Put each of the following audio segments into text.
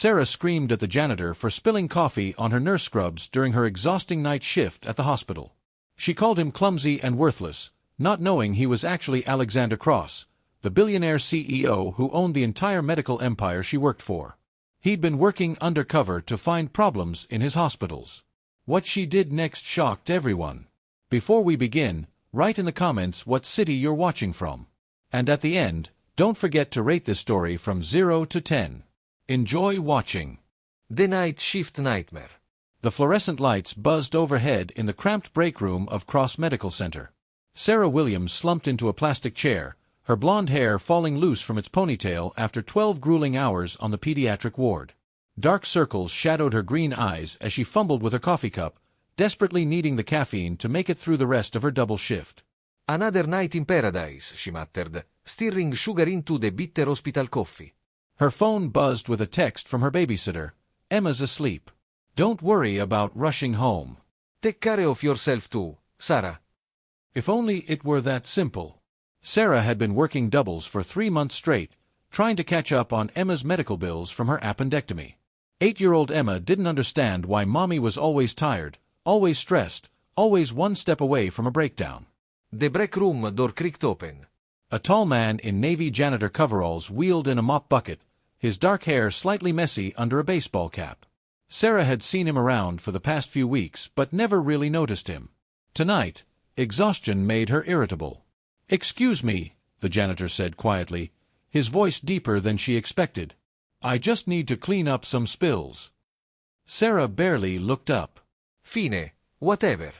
Sarah screamed at the janitor for spilling coffee on her nurse scrubs during her exhausting night shift at the hospital. She called him clumsy and worthless, not knowing he was actually Alexander Cross, the billionaire CEO who owned the entire medical empire she worked for. He'd been working undercover to find problems in his hospitals. What she did next shocked everyone. Before we begin, write in the comments what city you're watching from. And at the end, don't forget to rate this story from 0 to 10. Enjoy watching. The Night Shift Nightmare. The fluorescent lights buzzed overhead in the cramped break room of Cross Medical Center. Sarah Williams slumped into a plastic chair, her blonde hair falling loose from its ponytail after 12 grueling hours on the pediatric ward. Dark circles shadowed her green eyes as she fumbled with her coffee cup, desperately needing the caffeine to make it through the rest of her double shift. Another night in paradise, she muttered, stirring sugar into the bitter hospital coffee. Her phone buzzed with a text from her babysitter. Emma's asleep. Don't worry about rushing home. Take care of yourself too, Sarah. If only it were that simple. Sarah had been working doubles for 3 months straight, trying to catch up on Emma's medical bills from her appendectomy. 8-year-old Emma didn't understand why mommy was always tired, always stressed, always one step away from a breakdown. The break room door creaked open. A tall man in navy janitor coveralls wheeled in a mop bucket, his dark hair slightly messy under a baseball cap. Sarah had seen him around for the past few weeks but never really noticed him. Tonight, exhaustion made her irritable. "Excuse me," the janitor said quietly, his voice deeper than she expected. "I just need to clean up some spills." Sarah barely looked up. "Fine, whatever."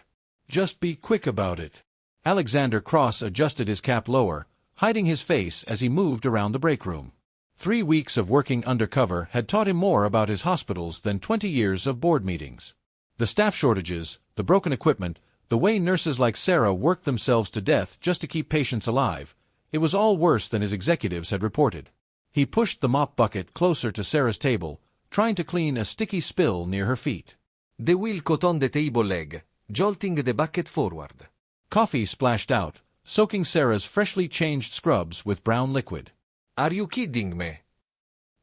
"Just be quick about it." Alexander Cross adjusted his cap lower, hiding his face as he moved around the break room. 3 weeks of working undercover had taught him more about his hospitals than 20 years of board meetings. The staff shortages, the broken equipment, the way nurses like Sarah worked themselves to death just to keep patients alive, it was all worse than his executives had reported. He pushed the mop bucket closer to Sarah's table, trying to clean a sticky spill near her feet. The wheel caught on the table leg, jolting the bucket forward. Coffee splashed out, soaking Sarah's freshly changed scrubs with brown liquid. "Are you kidding me?"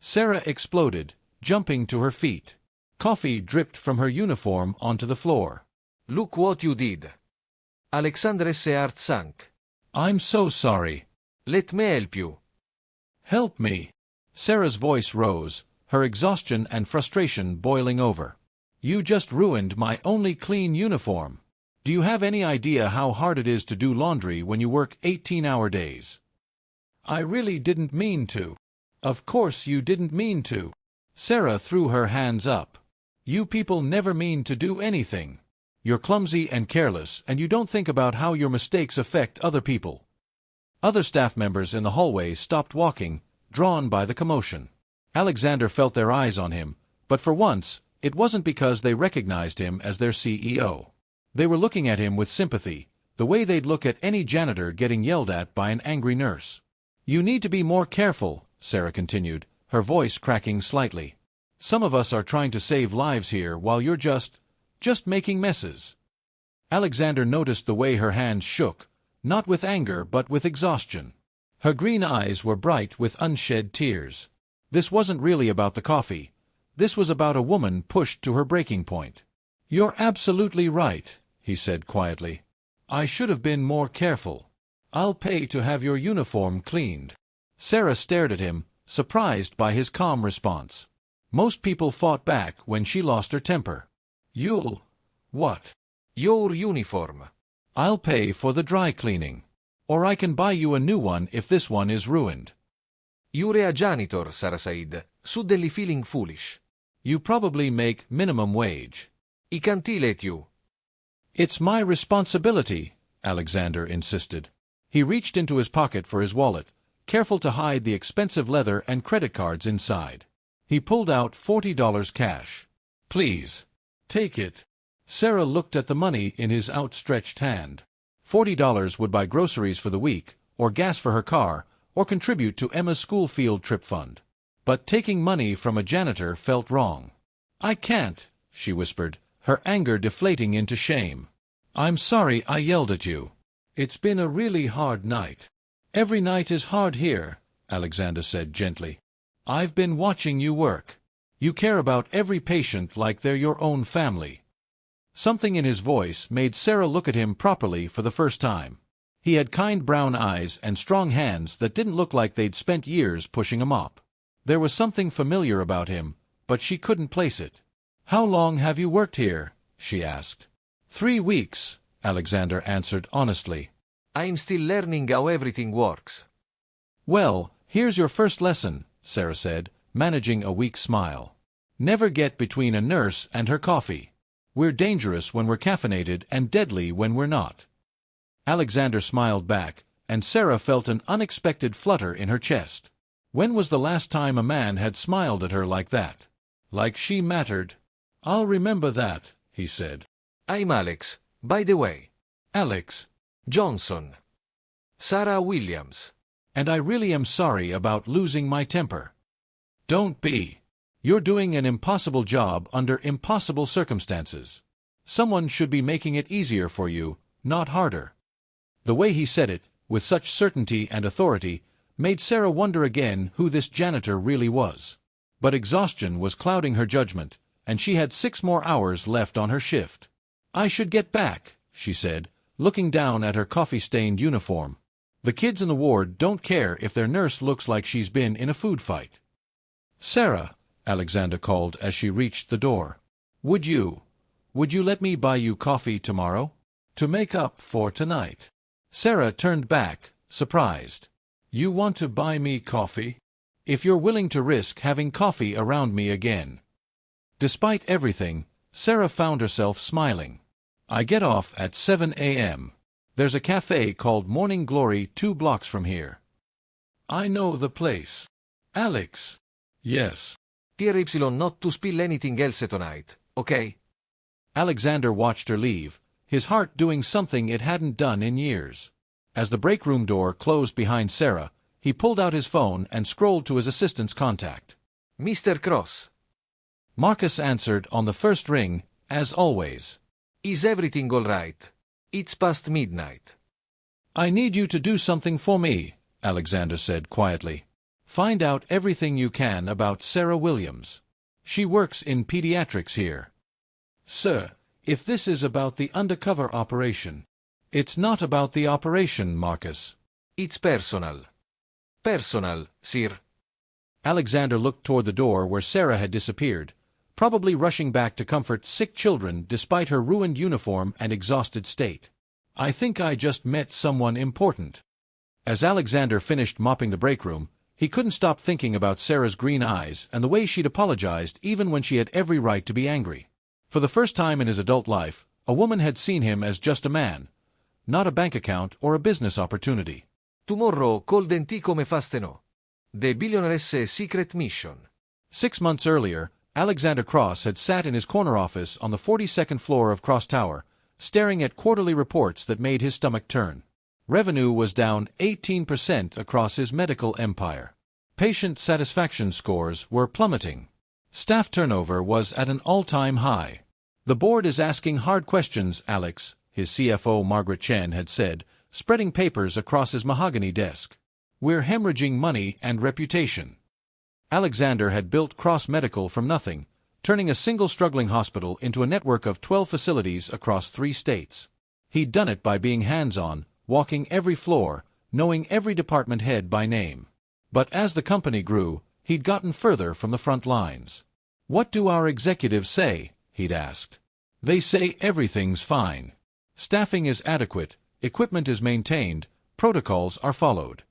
Sarah exploded, jumping to her feet. Coffee dripped from her uniform onto the floor. "Look what you did." Alexander's heart sank. "I'm so sorry." "Let me help you." "Help me." Sarah's voice rose, her exhaustion and frustration boiling over. "You just ruined my only clean uniform. Do you have any idea how hard it is to do laundry when you work 18-hour days?" "I really didn't mean to." "Of course you didn't mean to." Sarah threw her hands up. "You people never mean to do anything. You're clumsy and careless, and you don't think about how your mistakes affect other people." Other staff members in the hallway stopped walking, drawn by the commotion. Alexander felt their eyes on him, but for once, it wasn't because they recognized him as their CEO. They were looking at him with sympathy, the way they'd look at any janitor getting yelled at by an angry nurse. "You need to be more careful," Sarah continued, her voice cracking slightly. "Some of us are trying to save lives here while you're just making messes." Alexander noticed the way her hands shook, not with anger but with exhaustion. Her green eyes were bright with unshed tears. This wasn't really about the coffee. This was about a woman pushed to her breaking point. "You're absolutely right," he said quietly. "I should have been more careful. I'll pay to have your uniform cleaned." Sarah stared at him, surprised by his calm response. Most people fought back when she lost her temper. "You'll... what?" "Your uniform." "I'll pay for the dry cleaning. Or I can buy you a new one if this one is ruined." "You're a janitor," Sarah said, suddenly feeling foolish. "You probably make minimum wage." "I can't let you." "It's my responsibility," Alexander insisted. He reached into his pocket for his wallet, careful to hide the expensive leather and credit cards inside. He pulled out $40 cash. "Please, take it." Sarah looked at the money in his outstretched hand. $40 would buy groceries for the week, or gas for her car, or contribute to Emma's school field trip fund. But taking money from a janitor felt wrong. "I can't," she whispered, her anger deflating into shame. "I'm sorry I yelled at you. It's been a really hard night." "Every night is hard here," Alexander said gently. "I've been watching you work. You care about every patient like they're your own family." Something in his voice made Sarah look at him properly for the first time. He had kind brown eyes and strong hands that didn't look like they'd spent years pushing a mop. There was something familiar about him, but she couldn't place it. "How long have you worked here?" she asked. 3 weeks, Alexander answered honestly. I'm still learning how everything works. "Well, here's your first lesson," Sarah said, managing a weak smile. "Never get between a nurse and her coffee. We're dangerous when we're caffeinated and deadly when we're not." Alexander smiled back, and Sarah felt an unexpected flutter in her chest. When was the last time a man had smiled at her like that? Like she mattered. "I'll remember that," he said. I'm Alex, by the way. "Alex. Johnson. Sarah Williams. And I really am sorry about losing my temper." "Don't be. You're doing an impossible job under impossible circumstances. Someone should be making it easier for you, not harder." The way he said it, with such certainty and authority, made Sarah wonder again who this janitor really was. But exhaustion was clouding her judgment, and she had 6 more hours left on her shift. "I should get back," she said, looking down at her coffee-stained uniform. "The kids in the ward don't care if their nurse looks like she's been in a food fight." "Sarah," Alexander called as she reached the door. Would you let me buy you coffee tomorrow? To make up for tonight." Sarah turned back, surprised. "You want to buy me coffee? If you're willing to risk having coffee around me again." Despite everything, Sarah found herself smiling. "I get off at 7 a.m. There's a cafe called Morning Glory 2 blocks from here." "I know the place." "Alex." "Yes." TRY not to spill anything else tonight, okay? Alexander watched her leave, his heart doing something it hadn't done in years. As the break room door closed behind Sarah, he pulled out his phone and scrolled to his assistant's contact. Mr. Cross. Marcus answered on the first ring, as always. Is everything all right? It's past midnight. "I need you to do something for me," Alexander said quietly. "Find out everything you can about Sarah Williams. She works in pediatrics here." "Sir, if this is about the undercover operation—" "It's not about the operation, Marcus." It's personal. Personal, sir." Alexander looked toward the door where Sarah had disappeared, probably rushing back to comfort sick children despite her ruined uniform and exhausted state. "I think I just met someone important." As Alexander finished mopping the break room, he couldn't stop thinking about Sarah's green eyes and the way she'd apologized even when she had every right to be angry. For the first time in his adult life, a woman had seen him as just a man, not a bank account or a business opportunity. Tomorrow cold and tea come fast no. The Billionaires secret mission. 6 months earlier, Alexander Cross had sat in his corner office on the 42nd floor of Cross Tower, staring at quarterly reports that made his stomach turn. Revenue was down 18% across his medical empire. Patient satisfaction scores were plummeting. Staff turnover was at an all-time high. "The board is asking hard questions, Alex," his CFO Margaret Chen had said, spreading papers across his mahogany desk. "We're hemorrhaging money and reputation." Alexander had built Cross Medical from nothing, turning a single struggling hospital into a network of 12 facilities across 3 states. He'd done it by being hands-on, walking every floor, knowing every department head by name. But as the company grew, he'd gotten further from the front lines. "What do our executives say?" he'd asked. "They say everything's fine. Staffing is adequate, equipment is maintained, protocols are followed."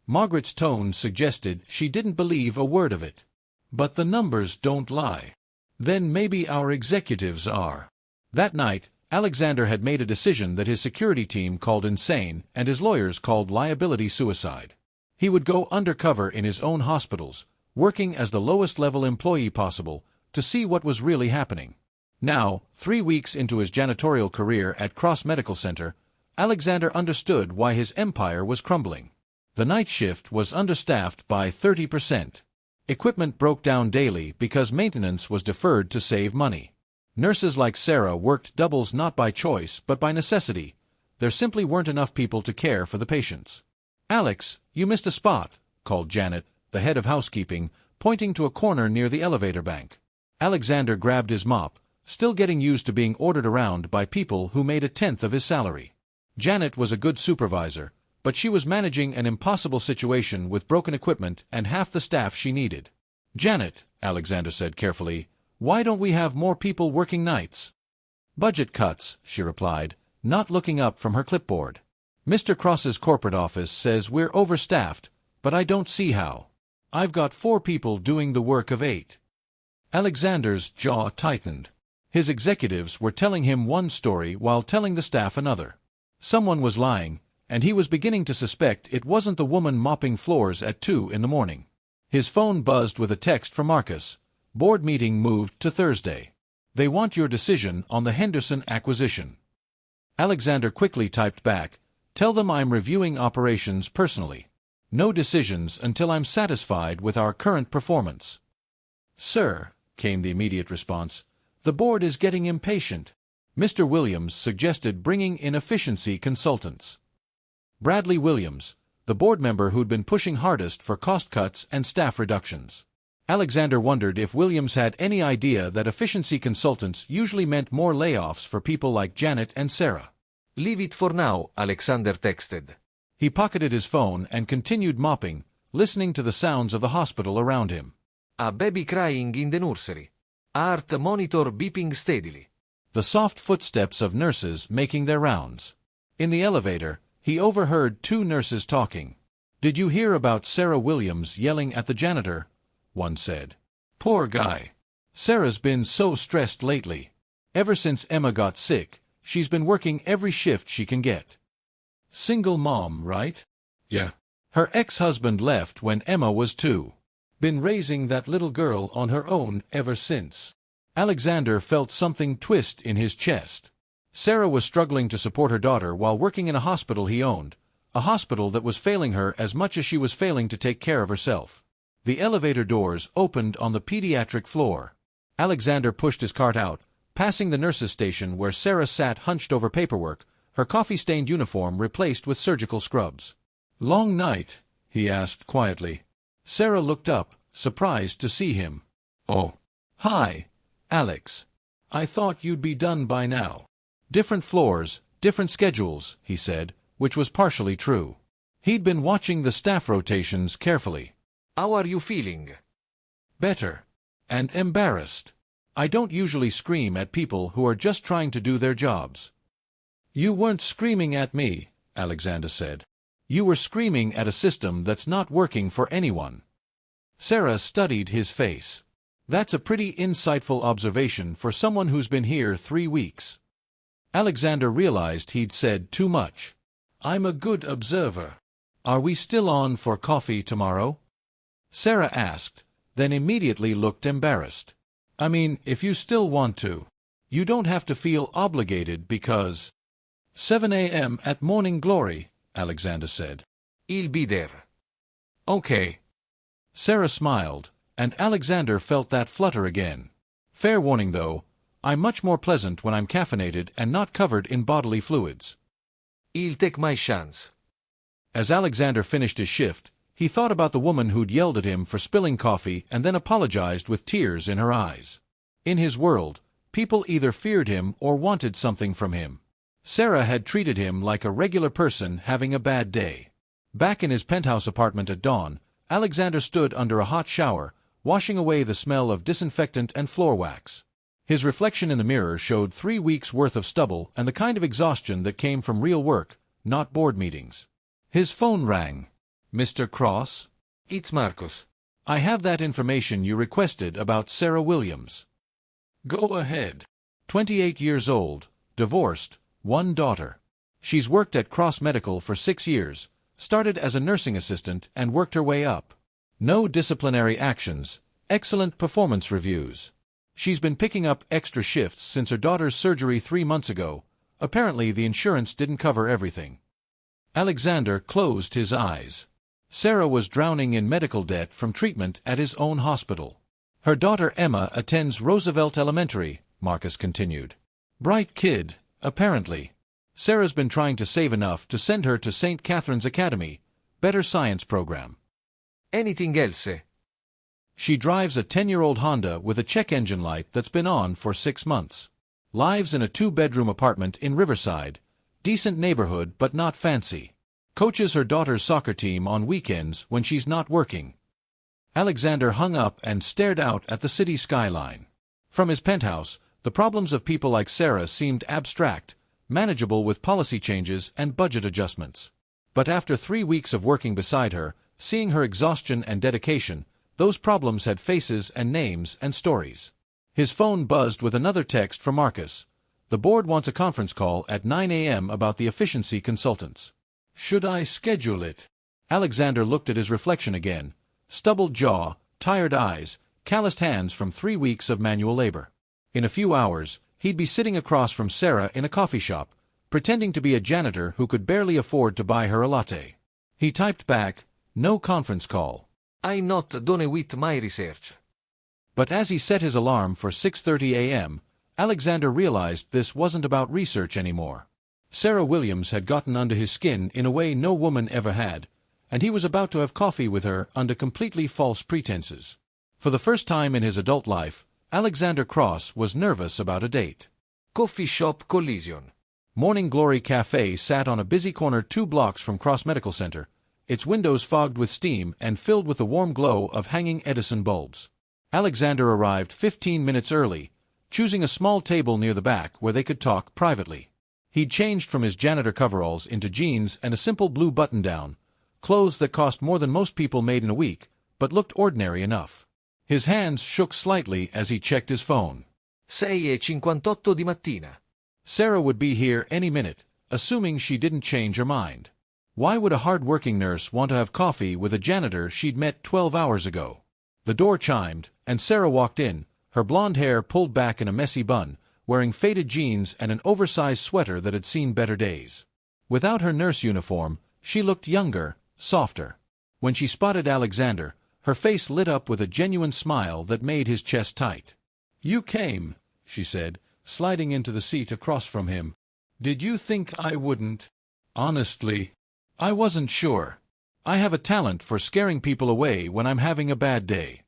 Margaret's tone suggested she didn't believe a word of it. "But the numbers don't lie." "Then maybe our executives are." That night, Alexander had made a decision that his security team called insane and his lawyers called liability suicide. He would go undercover in his own hospitals, working as the lowest-level employee possible, to see what was really happening. Now, 3 weeks into his janitorial career at Cross Medical Center, Alexander understood why his empire was crumbling. The night shift was understaffed by 30%. Equipment broke down daily because maintenance was deferred to save money. Nurses like Sarah worked doubles not by choice but by necessity. There simply weren't enough people to care for the patients. "Alex, you missed a spot," called Janet, the head of housekeeping, pointing to a corner near the elevator bank. Alexander grabbed his mop, still getting used to being ordered around by people who made a tenth of his salary. Janet was a good supervisor, but she was managing an impossible situation with broken equipment and half the staff she needed. "Janet," Alexander said carefully, "why don't we have more people working nights?" "Budget cuts," she replied, not looking up from her clipboard. "Mr. Cross's corporate office says we're overstaffed, but I don't see how. I've got 4 people doing the work of 8. Alexander's jaw tightened. His executives were telling him one story while telling the staff another. Someone was lying, and he was beginning to suspect it wasn't the woman mopping floors at 2 in the morning. His phone buzzed with a text from Marcus. "Board meeting moved to Thursday. They want your decision on the Henderson acquisition." Alexander quickly typed back, "Tell them I'm reviewing operations personally. No decisions until I'm satisfied with our current performance." "Sir," came the immediate response, "the board is getting impatient." Mr. Williams suggested bringing in efficiency consultants. Bradley Williams, the board member who'd been pushing hardest for cost cuts and staff reductions. Alexander wondered if Williams had any idea that efficiency consultants usually meant more layoffs for people like Janet and Sarah. "Leave it for now," Alexander texted. He pocketed his phone and continued mopping, listening to the sounds of the hospital around him. A baby crying in the nursery. Heart monitor beeping steadily. The soft footsteps of nurses making their rounds. In the elevator, he overheard 2 nurses talking. "Did you hear about Sarah Williams yelling at the janitor?" one said. "Poor guy. Sarah's been so stressed lately. Ever since Emma got sick, she's been working every shift she can get. Single mom, right?" "Yeah." "Her ex-husband left when Emma was 2. Been raising that little girl on her own ever since." Alexander felt something twist in his chest. Sarah was struggling to support her daughter while working in a hospital he owned, a hospital that was failing her as much as she was failing to take care of herself. The elevator doors opened on the pediatric floor. Alexander pushed his cart out, passing the nurse's station where Sarah sat hunched over paperwork, her coffee-stained uniform replaced with surgical scrubs. "Long night?" he asked quietly. Sarah looked up, surprised to see him. "Oh. Hi, Alex. I thought you'd be done by now." "Different floors, different schedules," he said, which was partially true. He'd been watching the staff rotations carefully. "How are you feeling?" "Better. And embarrassed. I don't usually scream at people who are just trying to do their jobs." "You weren't screaming at me," Alexander said. "You were screaming at a system that's not working for anyone." Sarah studied his face. "That's a pretty insightful observation for someone who's been here 3 weeks." Alexander realized he'd said too much. "I'm a good observer. Are we still on for coffee tomorrow?" Sarah asked, then immediately looked embarrassed. "I mean, if you still want to. You don't have to feel obligated because—" 7 a.m. at Morning Glory, Alexander said. "He'll be there." "Okay." Sarah smiled, and Alexander felt that flutter again. "Fair warning, though, I'm much more pleasant when I'm caffeinated and not covered in bodily fluids." "He'll take my chance." As Alexander finished his shift, he thought about the woman who'd yelled at him for spilling coffee and then apologized with tears in her eyes. In his world, people either feared him or wanted something from him. Sarah had treated him like a regular person having a bad day. Back in his penthouse apartment at dawn, Alexander stood under a hot shower, washing away the smell of disinfectant and floor wax. His reflection in the mirror showed 3 weeks' worth of stubble and the kind of exhaustion that came from real work, not board meetings. His phone rang. "Mr. Cross?" "It's Marcus." "I have that information you requested about Sarah Williams." "Go ahead." 28 years old, divorced, 1 daughter. She's worked at Cross Medical for 6 years, started as a nursing assistant and worked her way up. No disciplinary actions, excellent performance reviews. She's been picking up extra shifts since her daughter's surgery 3 months ago. Apparently the insurance didn't cover everything. Alexander closed his eyes. Sarah was drowning in medical debt from treatment at his own hospital. "Her daughter Emma attends Roosevelt Elementary," Marcus continued. "Bright kid, apparently. Sarah's been trying to save enough to send her to St. Catherine's Academy, better science program." "Anything else?" She drives a 10-year-old Honda with a check engine light that's been on for 6 months. Lives in a 2-bedroom apartment in Riverside. Decent neighborhood but not fancy. Coaches her daughter's soccer team on weekends when she's not working. Alexander hung up and stared out at the city skyline. From his penthouse, the problems of people like Sarah seemed abstract, manageable with policy changes and budget adjustments. But after 3 weeks of working beside her, seeing her exhaustion and dedication, those problems had faces and names and stories. His phone buzzed with another text from Marcus. The board wants a conference call at 9 a.m. about the efficiency consultants. Should I schedule it? Alexander looked at his reflection again. Stubbled jaw, tired eyes, calloused hands from 3 weeks of manual labor. In a few hours, he'd be sitting across from Sarah in a coffee shop, pretending to be a janitor who could barely afford to buy her a latte. He typed back, "No conference call. I'm not done with my research." But as he set his alarm for 6:30 a.m., Alexander realized this wasn't about research anymore. Sarah Williams had gotten under his skin in a way no woman ever had, and he was about to have coffee with her under completely false pretenses. For the first time in his adult life, Alexander Cross was nervous about a date. Coffee shop collision. Morning Glory Cafe sat on a busy corner 2 blocks from Cross Medical Center, its windows fogged with steam and filled with the warm glow of hanging Edison bulbs. Alexander arrived 15 minutes early, choosing a small table near the back where they could talk privately. He'd changed from his janitor coveralls into jeans and a simple blue button-down, clothes that cost more than most people made in a week, but looked ordinary enough. His hands shook slightly as he checked his phone. 6:58 di mattina. Sarah would be here any minute, assuming she didn't change her mind. Why would a hard-working nurse want to have coffee with a janitor she'd met 12 hours ago? The door chimed, and Sarah walked in, her blonde hair pulled back in a messy bun, wearing faded jeans and an oversized sweater that had seen better days. Without her nurse uniform, she looked younger, softer. When she spotted Alexander, her face lit up with a genuine smile that made his chest tight. "You came," she said, sliding into the seat across from him. "Did you think I wouldn't?" "Honestly, I wasn't sure. I have a talent for scaring people away when I'm having a bad day."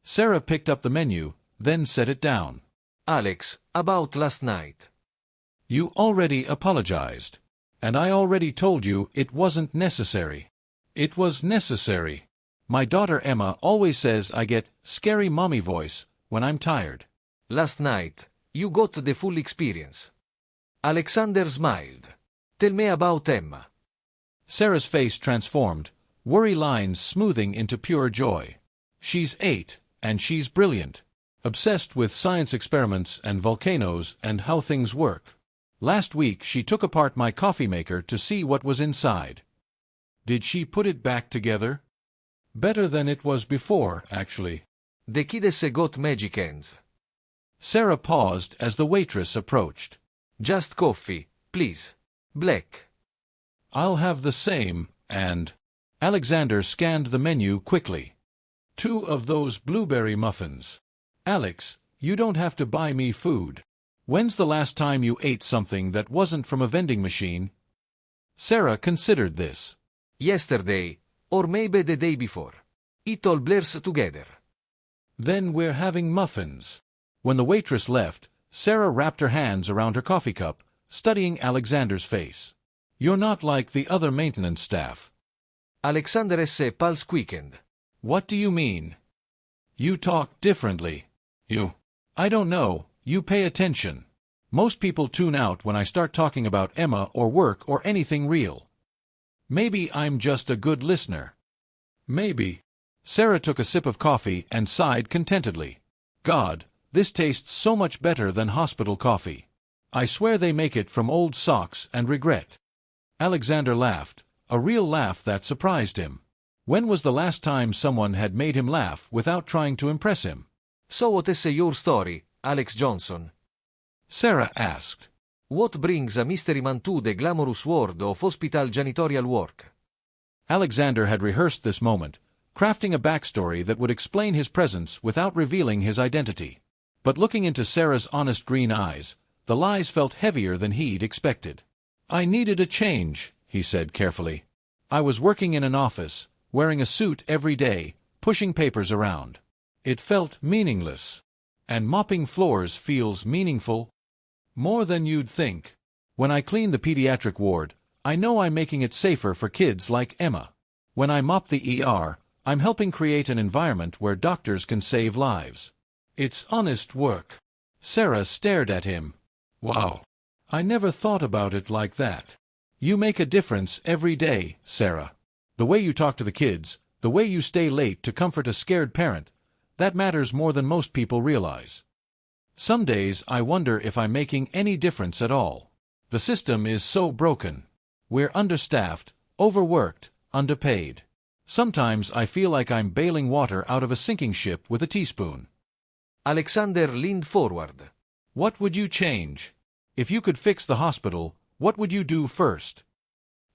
Sarah picked up the menu, then set it down. Alex, about last night. "You already apologized. And I already told you it wasn't necessary." "It was necessary. My daughter Emma always says I get scary mommy voice when I'm tired." Last night, you got the full experience. Alexander smiled. Tell me about Emma. Sarah's face transformed, worry lines smoothing into pure joy. "She's 8, and she's brilliant. Obsessed with science experiments and volcanoes and how things work. Last week she took apart my coffee maker to see what was inside." "Did she put it back together?" "Better than it was before, actually." The kiddes got magic hands. Sarah paused as the waitress approached. Just coffee, please. Black. "I'll have the same, and—" Alexander scanned the menu quickly. "2 of those blueberry muffins. Alex, you don't have to buy me food. When's the last time you ate something that wasn't from a vending machine?" Sarah considered this. Yesterday, or maybe the day before. It all blurs together. "Then we're having muffins." When the waitress left, Sarah wrapped her hands around her coffee cup, studying Alexander's face. "You're not like the other maintenance staff." Alexander S. pulse quickened. "What do you mean?" "You talk differently. I don't know, you pay attention. Most people tune out when I start talking about Emma or work or anything real. Maybe I'm just a good listener." "Maybe." Sarah took a sip of coffee and sighed contentedly. "God, this tastes so much better than hospital coffee. I swear they make it from old socks and regret." Alexander laughed, a real laugh that surprised him. When was the last time someone had made him laugh without trying to impress him? "So what is your story, Alex Johnson?" Sarah asked. "What brings a mystery man to the glamorous world of hospital janitorial work?" Alexander had rehearsed this moment, crafting a backstory that would explain his presence without revealing his identity. But looking into Sarah's honest green eyes, the lies felt heavier than he'd expected. "I needed a change," he said carefully. "I was working in an office, wearing a suit every day, pushing papers around. It felt meaningless. And mopping floors feels meaningful? More than you'd think. When I clean the pediatric ward, I know I'm making it safer for kids like Emma. When I mop the ER, I'm helping create an environment where doctors can save lives. It's honest work. Sarah stared at him. Wow. I never thought about it like that. You make a difference every day, Sarah. The way you talk to the kids, the way you stay late to comfort a scared parent, that matters more than most people realize. Some days I wonder if I'm making any difference at all. The system is so broken. We're understaffed, overworked, underpaid. Sometimes I feel like I'm bailing water out of a sinking ship with a teaspoon. Alexander leaned forward. What would you change? If you could fix the hospital, what would you do first?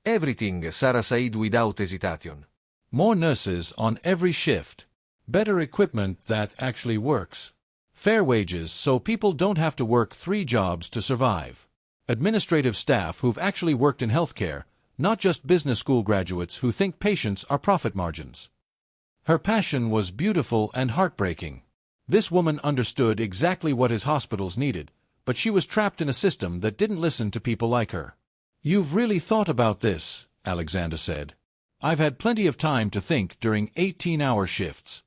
Everything, Sarah said without hesitation. More nurses on every shift. Better equipment that actually works. Fair wages so people don't have to work 3 jobs to survive. Administrative staff who've actually worked in healthcare, not just business school graduates who think patients are profit margins. Her passion was beautiful and heartbreaking. This woman understood exactly what his hospitals needed, but she was trapped in a system that didn't listen to people like her. You've really thought about this, Alexander said. I've had plenty of time to think during 18-hour shifts.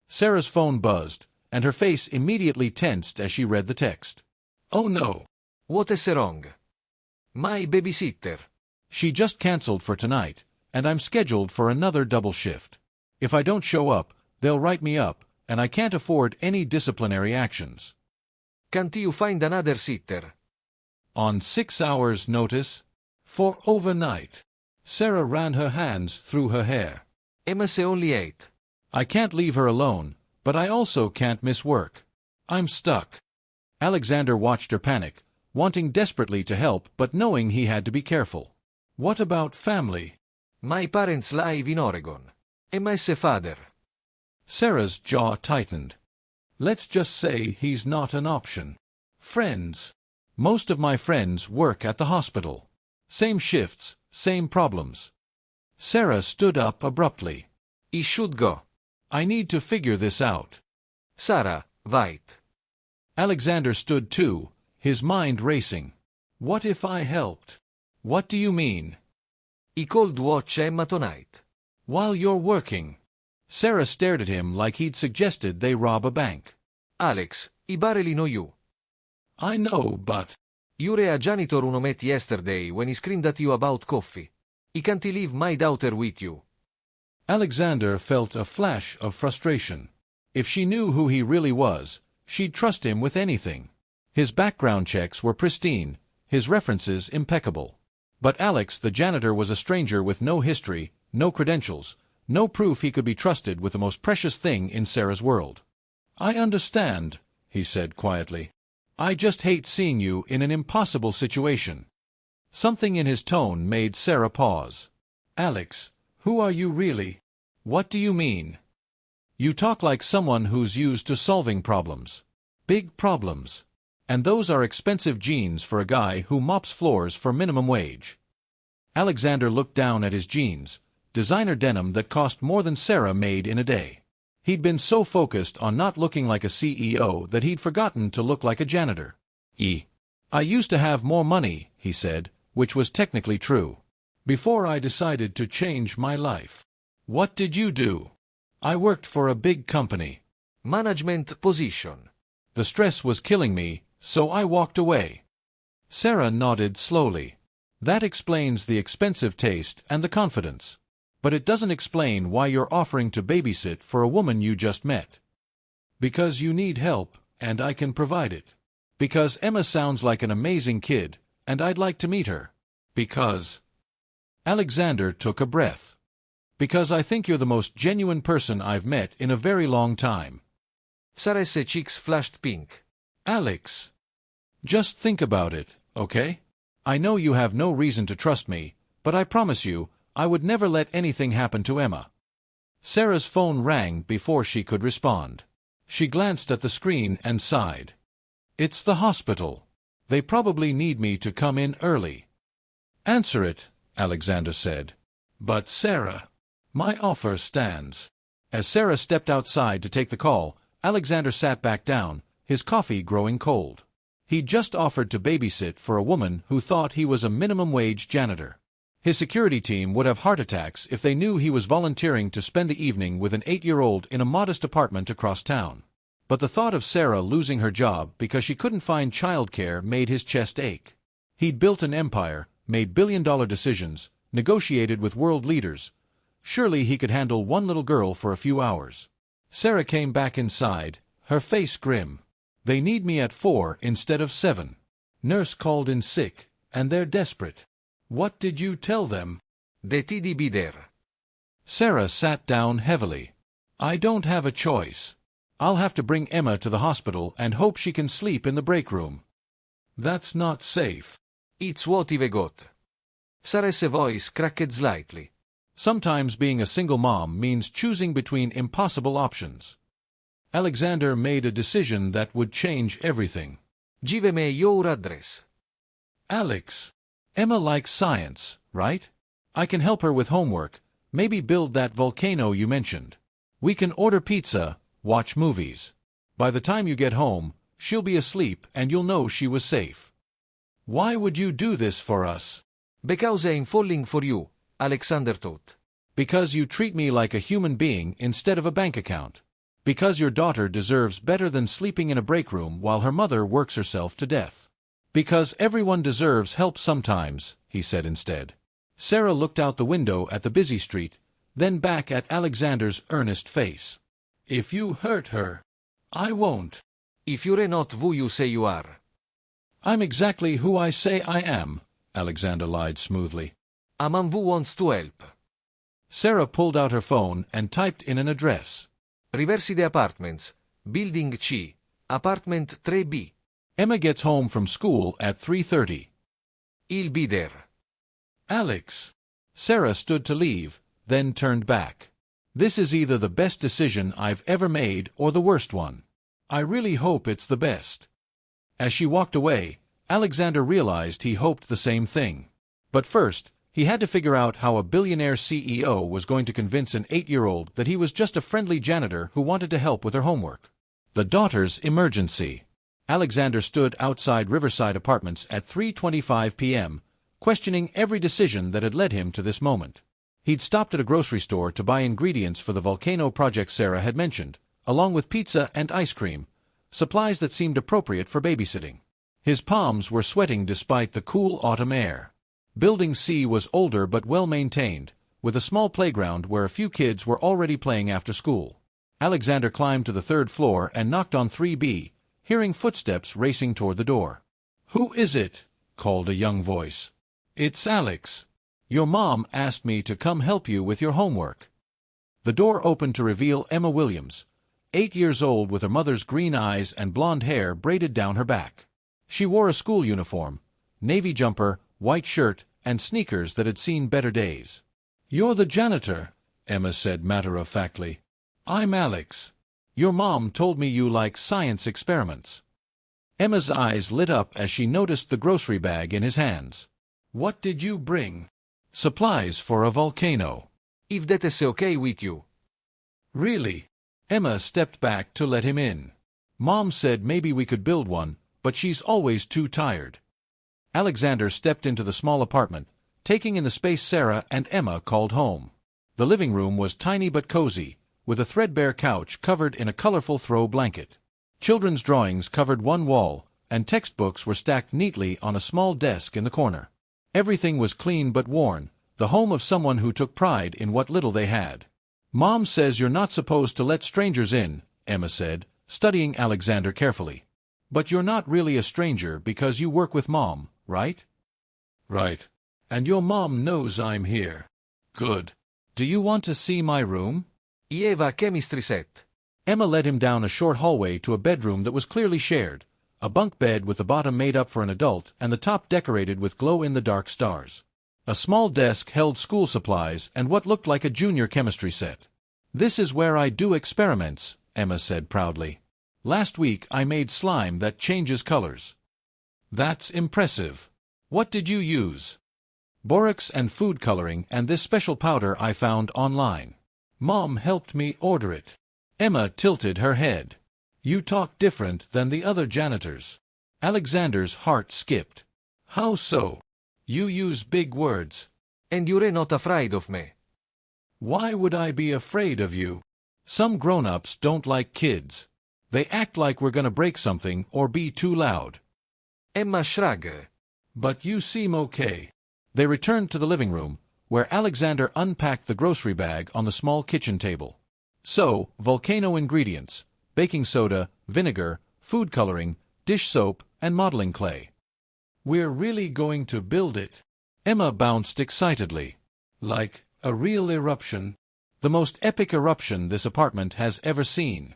Sarah's phone buzzed, and her face immediately tensed as she read the text. Oh no. What is wrong? My babysitter. She just cancelled for tonight, and I'm scheduled for another double shift. If I don't show up, they'll write me up, and I can't afford any disciplinary actions. Can't you find another sitter? On 6 hours' notice? For overnight. Sarah ran her hands through her hair. Emma's only 8. I can't leave her alone, but I also can't miss work. I'm stuck. Alexander watched her panic, wanting desperately to help but knowing he had to be careful. What about family? My parents live in Oregon. Emma's father. Sarah's jaw tightened. Let's just say he's not an option. Friends. Most of my friends work at the hospital. Same shifts, same problems. Sarah stood up abruptly. He should go. I need to figure this out. Sarah, wait. Alexander stood too, his mind racing. What if I helped? What do you mean? He could watch Emma tonight. While you're working. Sarah stared at him like he'd suggested they rob a bank. Alex, I barely know you. I know, but... You're a janitor who met yesterday when he screamed at you about coffee. He can't leave my daughter with you. Alexander felt a flash of frustration. If she knew who he really was, she'd trust him with anything. His background checks were pristine, his references impeccable. But Alex, the janitor, was a stranger with no history, no credentials, no proof he could be trusted with the most precious thing in Sarah's world. I understand, he said quietly. I just hate seeing you in an impossible situation. Something in his tone made Sarah pause. Alex, who are you really? What do you mean? You talk like someone who's used to solving problems. Big problems. And those are expensive jeans for a guy who mops floors for minimum wage. Alexander looked down at his jeans, designer denim that cost more than Sarah made in a day. He'd been so focused on not looking like a CEO that he'd forgotten to look like a janitor. I used to have more money, he said, which was technically true. Before I decided to change my life. What did you do? I worked for a big company. Management position. The stress was killing me, so I walked away. Sarah nodded slowly. That explains the expensive taste and the confidence. But it doesn't explain why you're offering to babysit for a woman you just met. Because you need help, and I can provide it. Because Emma sounds like an amazing kid, and I'd like to meet her. Because... Alexander took a breath. Because I think you're the most genuine person I've met in a very long time. Sarah's cheeks flashed pink. Alex. Just think about it, okay? I know you have no reason to trust me, but I promise you, I would never let anything happen to Emma. Sarah's phone rang before she could respond. She glanced at the screen and sighed. It's the hospital. They probably need me to come in early. Answer it, Alexander said. But Sarah, my offer stands. As Sarah stepped outside to take the call, Alexander sat back down, his coffee growing cold. He'd just offered to babysit for a woman who thought he was a minimum-wage janitor. His security team would have heart attacks if they knew he was volunteering to spend the evening with an 8-year-old in a modest apartment across town. But the thought of Sarah losing her job because she couldn't find childcare made his chest ache. He'd built an empire, made billion-dollar decisions, negotiated with world leaders. Surely he could handle one little girl for a few hours. Sarah came back inside, her face grim. "They need me at 4 instead of 7. Nurse called in sick, and they're desperate." "What did you tell them?" "The TDB there." Sarah sat down heavily. "I don't have a choice. I'll have to bring Emma to the hospital and hope she can sleep in the break room." "That's not safe." "It's what I've got." Sarah's voice cracked slightly. Sometimes being a single mom means choosing between impossible options. Alexander made a decision that would change everything. "Give me your address." "Alex, Emma likes science, right? I can help her with homework, maybe build that volcano you mentioned. We can order pizza, watch movies. By the time you get home, she'll be asleep and you'll know she was safe." "Why would you do this for us?" "Because I'm falling for you," Alexander thought. "Because you treat me like a human being instead of a bank account. Because your daughter deserves better than sleeping in a break room while her mother works herself to death. Because everyone deserves help sometimes," he said instead. Sarah looked out the window at the busy street, then back at Alexander's earnest face. "If you hurt her, I won't." "If you're not who you say you are." "I'm exactly who I say I am," Alexander lied smoothly. "A man who wants to help." Sarah pulled out her phone and typed in an address. "Riverside Apartments, Building C, Apartment 3B. Emma gets home from school at 3:30. I'll be there." "Alex." Sarah stood to leave, then turned back. "This is either the best decision I've ever made or the worst one. I really hope it's the best." As she walked away, Alexander realized he hoped the same thing. But first, he had to figure out how a billionaire CEO was going to convince an 8-year-old that he was just a friendly janitor who wanted to help with her homework. The daughter's emergency. Alexander stood outside Riverside Apartments at 3:25 p.m., questioning every decision that had led him to this moment. He'd stopped at a grocery store to buy ingredients for the volcano project Sarah had mentioned, along with pizza and ice cream, supplies that seemed appropriate for babysitting. His palms were sweating despite the cool autumn air. Building C was older but well-maintained, with a small playground where a few kids were already playing after school. Alexander climbed to the 3rd floor and knocked on 3B, hearing footsteps racing toward the door. "Who is it?" called a young voice. "It's Alex. Your mom asked me to come help you with your homework." The door opened to reveal Emma Williams, 8 years old with her mother's green eyes and blonde hair braided down her back. She wore a school uniform, navy jumper, white shirt, and sneakers that had seen better days. "You're the janitor," Emma said matter-of-factly. "I'm Alex. Your mom told me you like science experiments." Emma's eyes lit up as she noticed the grocery bag in his hands. "What did you bring?" "Supplies for a volcano." "If that is okay with you." "Really?" Emma stepped back to let him in. "Mom said maybe we could build one, but she's always too tired." Alexander stepped into the small apartment, taking in the space Sarah and Emma called home. The living room was tiny but cozy, with a threadbare couch covered in a colorful throw blanket. Children's drawings covered one wall, and textbooks were stacked neatly on a small desk in the corner. Everything was clean but worn, the home of someone who took pride in what little they had. "Mom says you're not supposed to let strangers in," Emma said, studying Alexander carefully. "But you're not really a stranger because you work with Mom, right?" "Right. And your mom knows I'm here." "Good. Do you want to see my room?" "I have a chemistry set." Emma led him down a short hallway to a bedroom that was clearly shared, a bunk bed with the bottom made up for an adult and the top decorated with glow-in-the-dark stars. A small desk held school supplies and what looked like a junior chemistry set. "This is where I do experiments," Emma said proudly. "Last week I made slime that changes colors." "That's impressive. What did you use?" "Borax and food coloring and this special powder I found online." Mom helped me order it. Emma tilted her head. You talk different than the other janitors. Alexander's heart skipped. How so? You use big words. And you're not afraid of me. Why would I be afraid of you? Some grown-ups don't like kids. They act like we're gonna break something or be too loud. Emma shrugged. But you seem okay. They returned to the living room, where Alexander unpacked the grocery bag on the small kitchen table. So, volcano ingredients: baking soda, vinegar, food coloring, dish soap, and modeling clay. We're really going to build it. Emma bounced excitedly. Like a real eruption. The most epic eruption this apartment has ever seen.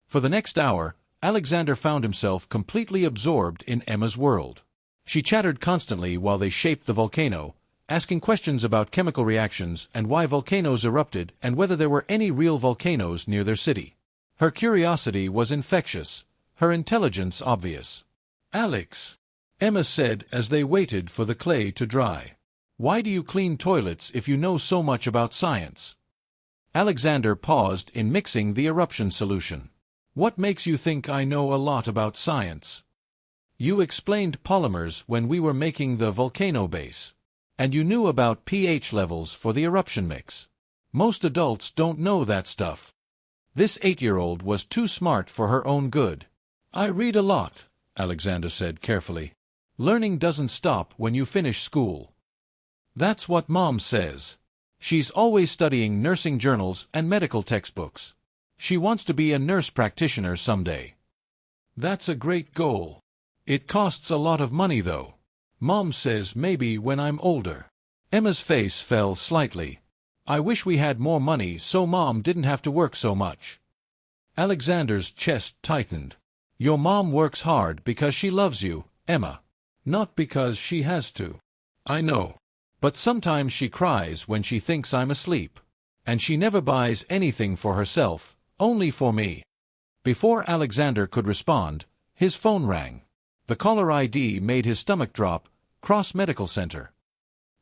For the next hour, Alexander found himself completely absorbed in Emma's world. She chattered constantly while they shaped the volcano, asking questions about chemical reactions and why volcanoes erupted and whether there were any real volcanoes near their city. Her curiosity was infectious, her intelligence obvious. Alex, Emma said as they waited for the clay to dry. Why do you clean toilets if you know so much about science? Alexander paused in mixing the eruption solution. What makes you think I know a lot about science? You explained polymers when we were making the volcano base. And you knew about pH levels for the eruption mix. Most adults don't know that stuff. This 8-year-old was too smart for her own good. I read a lot, Alexander said carefully. Learning doesn't stop when you finish school. That's what Mom says. She's always studying nursing journals and medical textbooks. She wants to be a nurse practitioner someday. That's a great goal. It costs a lot of money though. Mom says maybe when I'm older. Emma's face fell slightly. I wish we had more money so Mom didn't have to work so much. Alexander's chest tightened. Your mom works hard because she loves you, Emma. Not because she has to. I know. But sometimes she cries when she thinks I'm asleep. And she never buys anything for herself, only for me. Before Alexander could respond, his phone rang. The caller ID made his stomach drop. Cross Medical Center.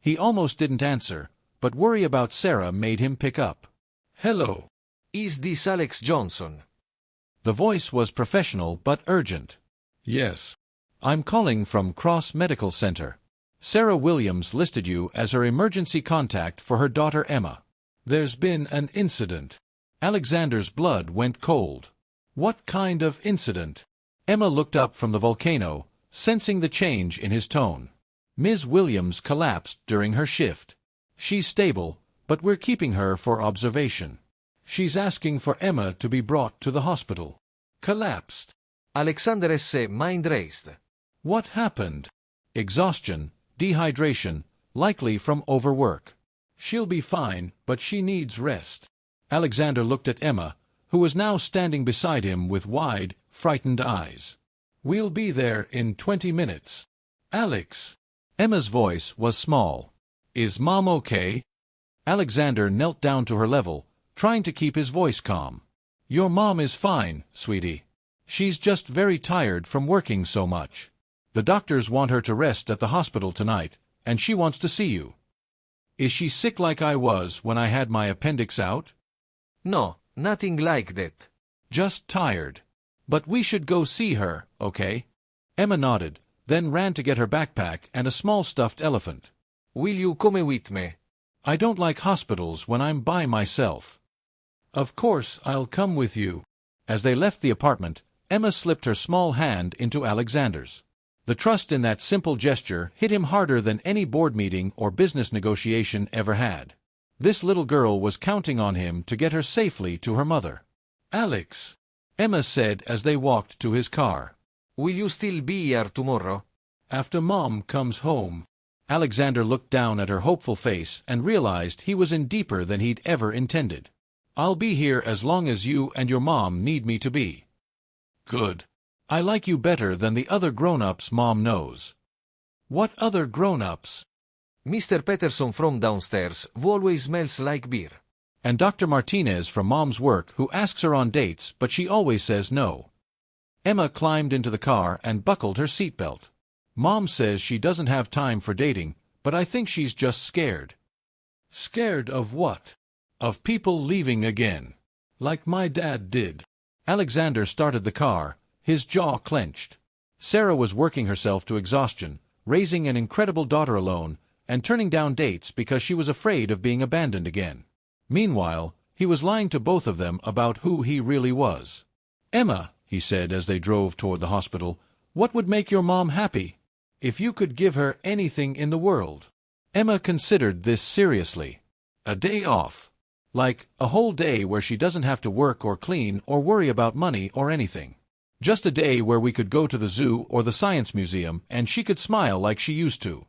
He almost didn't answer, but worry about Sarah made him pick up. Hello. Is this Alex Johnson? The voice was professional but urgent. Yes. I'm calling from Cross Medical Center. Sarah Williams listed you as her emergency contact for her daughter Emma. There's been an incident. Alexander's blood went cold. What kind of incident? Emma looked up from the volcano, sensing the change in his tone. Ms. Williams collapsed during her shift. She's stable, but we're keeping her for observation. She's asking for Emma to be brought to the hospital. Collapsed. Alexander S. mind raced. What happened? Exhaustion, dehydration, likely from overwork. She'll be fine, but she needs rest. Alexander looked at Emma, who was now standing beside him with wide, frightened eyes. We'll be there in 20 minutes. Alex. Emma's voice was small. Is Mom okay? Alexander knelt down to her level, trying to keep his voice calm. Your mom is fine, sweetie. She's just very tired from working so much. The doctors want her to rest at the hospital tonight, and she wants to see you. Is she sick like I was when I had my appendix out? No, nothing like that. Just tired. But we should go see her, okay? Emma nodded, then ran to get her backpack and a small stuffed elephant. Will you come with me? I don't like hospitals when I'm by myself. Of course I'll come with you. As they left the apartment, Emma slipped her small hand into Alexander's. The trust in that simple gesture hit him harder than any board meeting or business negotiation ever had. This little girl was counting on him to get her safely to her mother. Alex, Emma said as they walked to his car. Will you still be here tomorrow? After Mom comes home. Alexander looked down at her hopeful face and realized he was in deeper than he'd ever intended. I'll be here as long as you and your mom need me to be. Good. I like you better than the other grown-ups Mom knows. What other grown-ups? Mr. Peterson from downstairs, who always smells like beer. And Dr. Martinez from Mom's work, who asks her on dates but she always says no. Emma climbed into the car and buckled her seatbelt. Mom says she doesn't have time for dating, but I think she's just scared. Scared of what? Of people leaving again. Like my dad did. Alexander started the car, his jaw clenched. Sarah was working herself to exhaustion, raising an incredible daughter alone, and turning down dates because she was afraid of being abandoned again. Meanwhile, he was lying to both of them about who he really was. "Emma," he said as they drove toward the hospital, "what would make your mom happy? If you could give her anything in the world." Emma considered this seriously. A day off. Like, a whole day where she doesn't have to work or clean or worry about money or anything. Just a day where we could go to the zoo or the science museum and she could smile like she used to.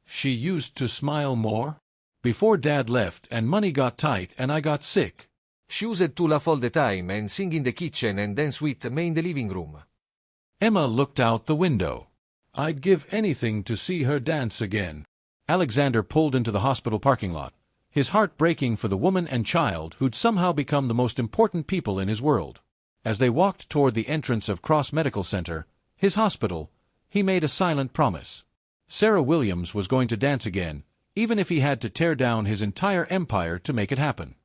She used to smile more? Before Dad left and money got tight and I got sick. She used to laugh all the time and sing in the kitchen and dance with me in the living room. Emma looked out the window. I'd give anything to see her dance again. Alexander pulled into the hospital parking lot, his heart breaking for the woman and child who'd somehow become the most important people in his world. As they walked toward the entrance of Cross Medical Center, his hospital, he made a silent promise. Sarah Williams was going to dance again, even if he had to tear down his entire empire to make it happen.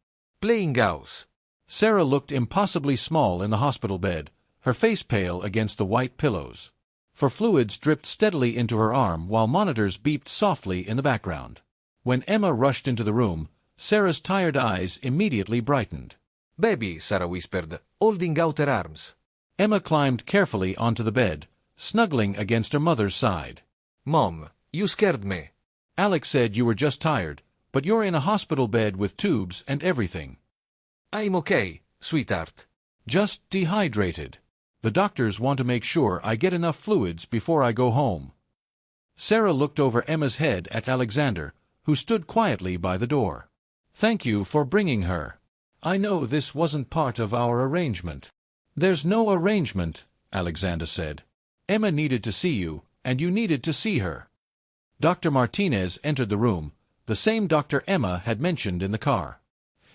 Playing house. Sarah looked impossibly small in the hospital bed, her face pale against the white pillows. For fluids dripped steadily into her arm while monitors beeped softly in the background. When Emma rushed into the room, Sarah's tired eyes immediately brightened. "Baby," Sarah whispered, holding out her arms. Emma climbed carefully onto the bed, snuggling against her mother's side. "Mom, you scared me." "Alex said you were just tired, but you're in a hospital bed with tubes and everything." "I'm okay, sweetheart." "Just dehydrated. The doctors want to make sure I get enough fluids before I go home." Sarah looked over Emma's head at Alexander, who stood quietly by the door. "Thank you for bringing her. I know this wasn't part of our arrangement." "There's no arrangement," Alexander said. "Emma needed to see you, and you needed to see her." Dr. Martinez entered the room, the same Dr. Emma had mentioned in the car.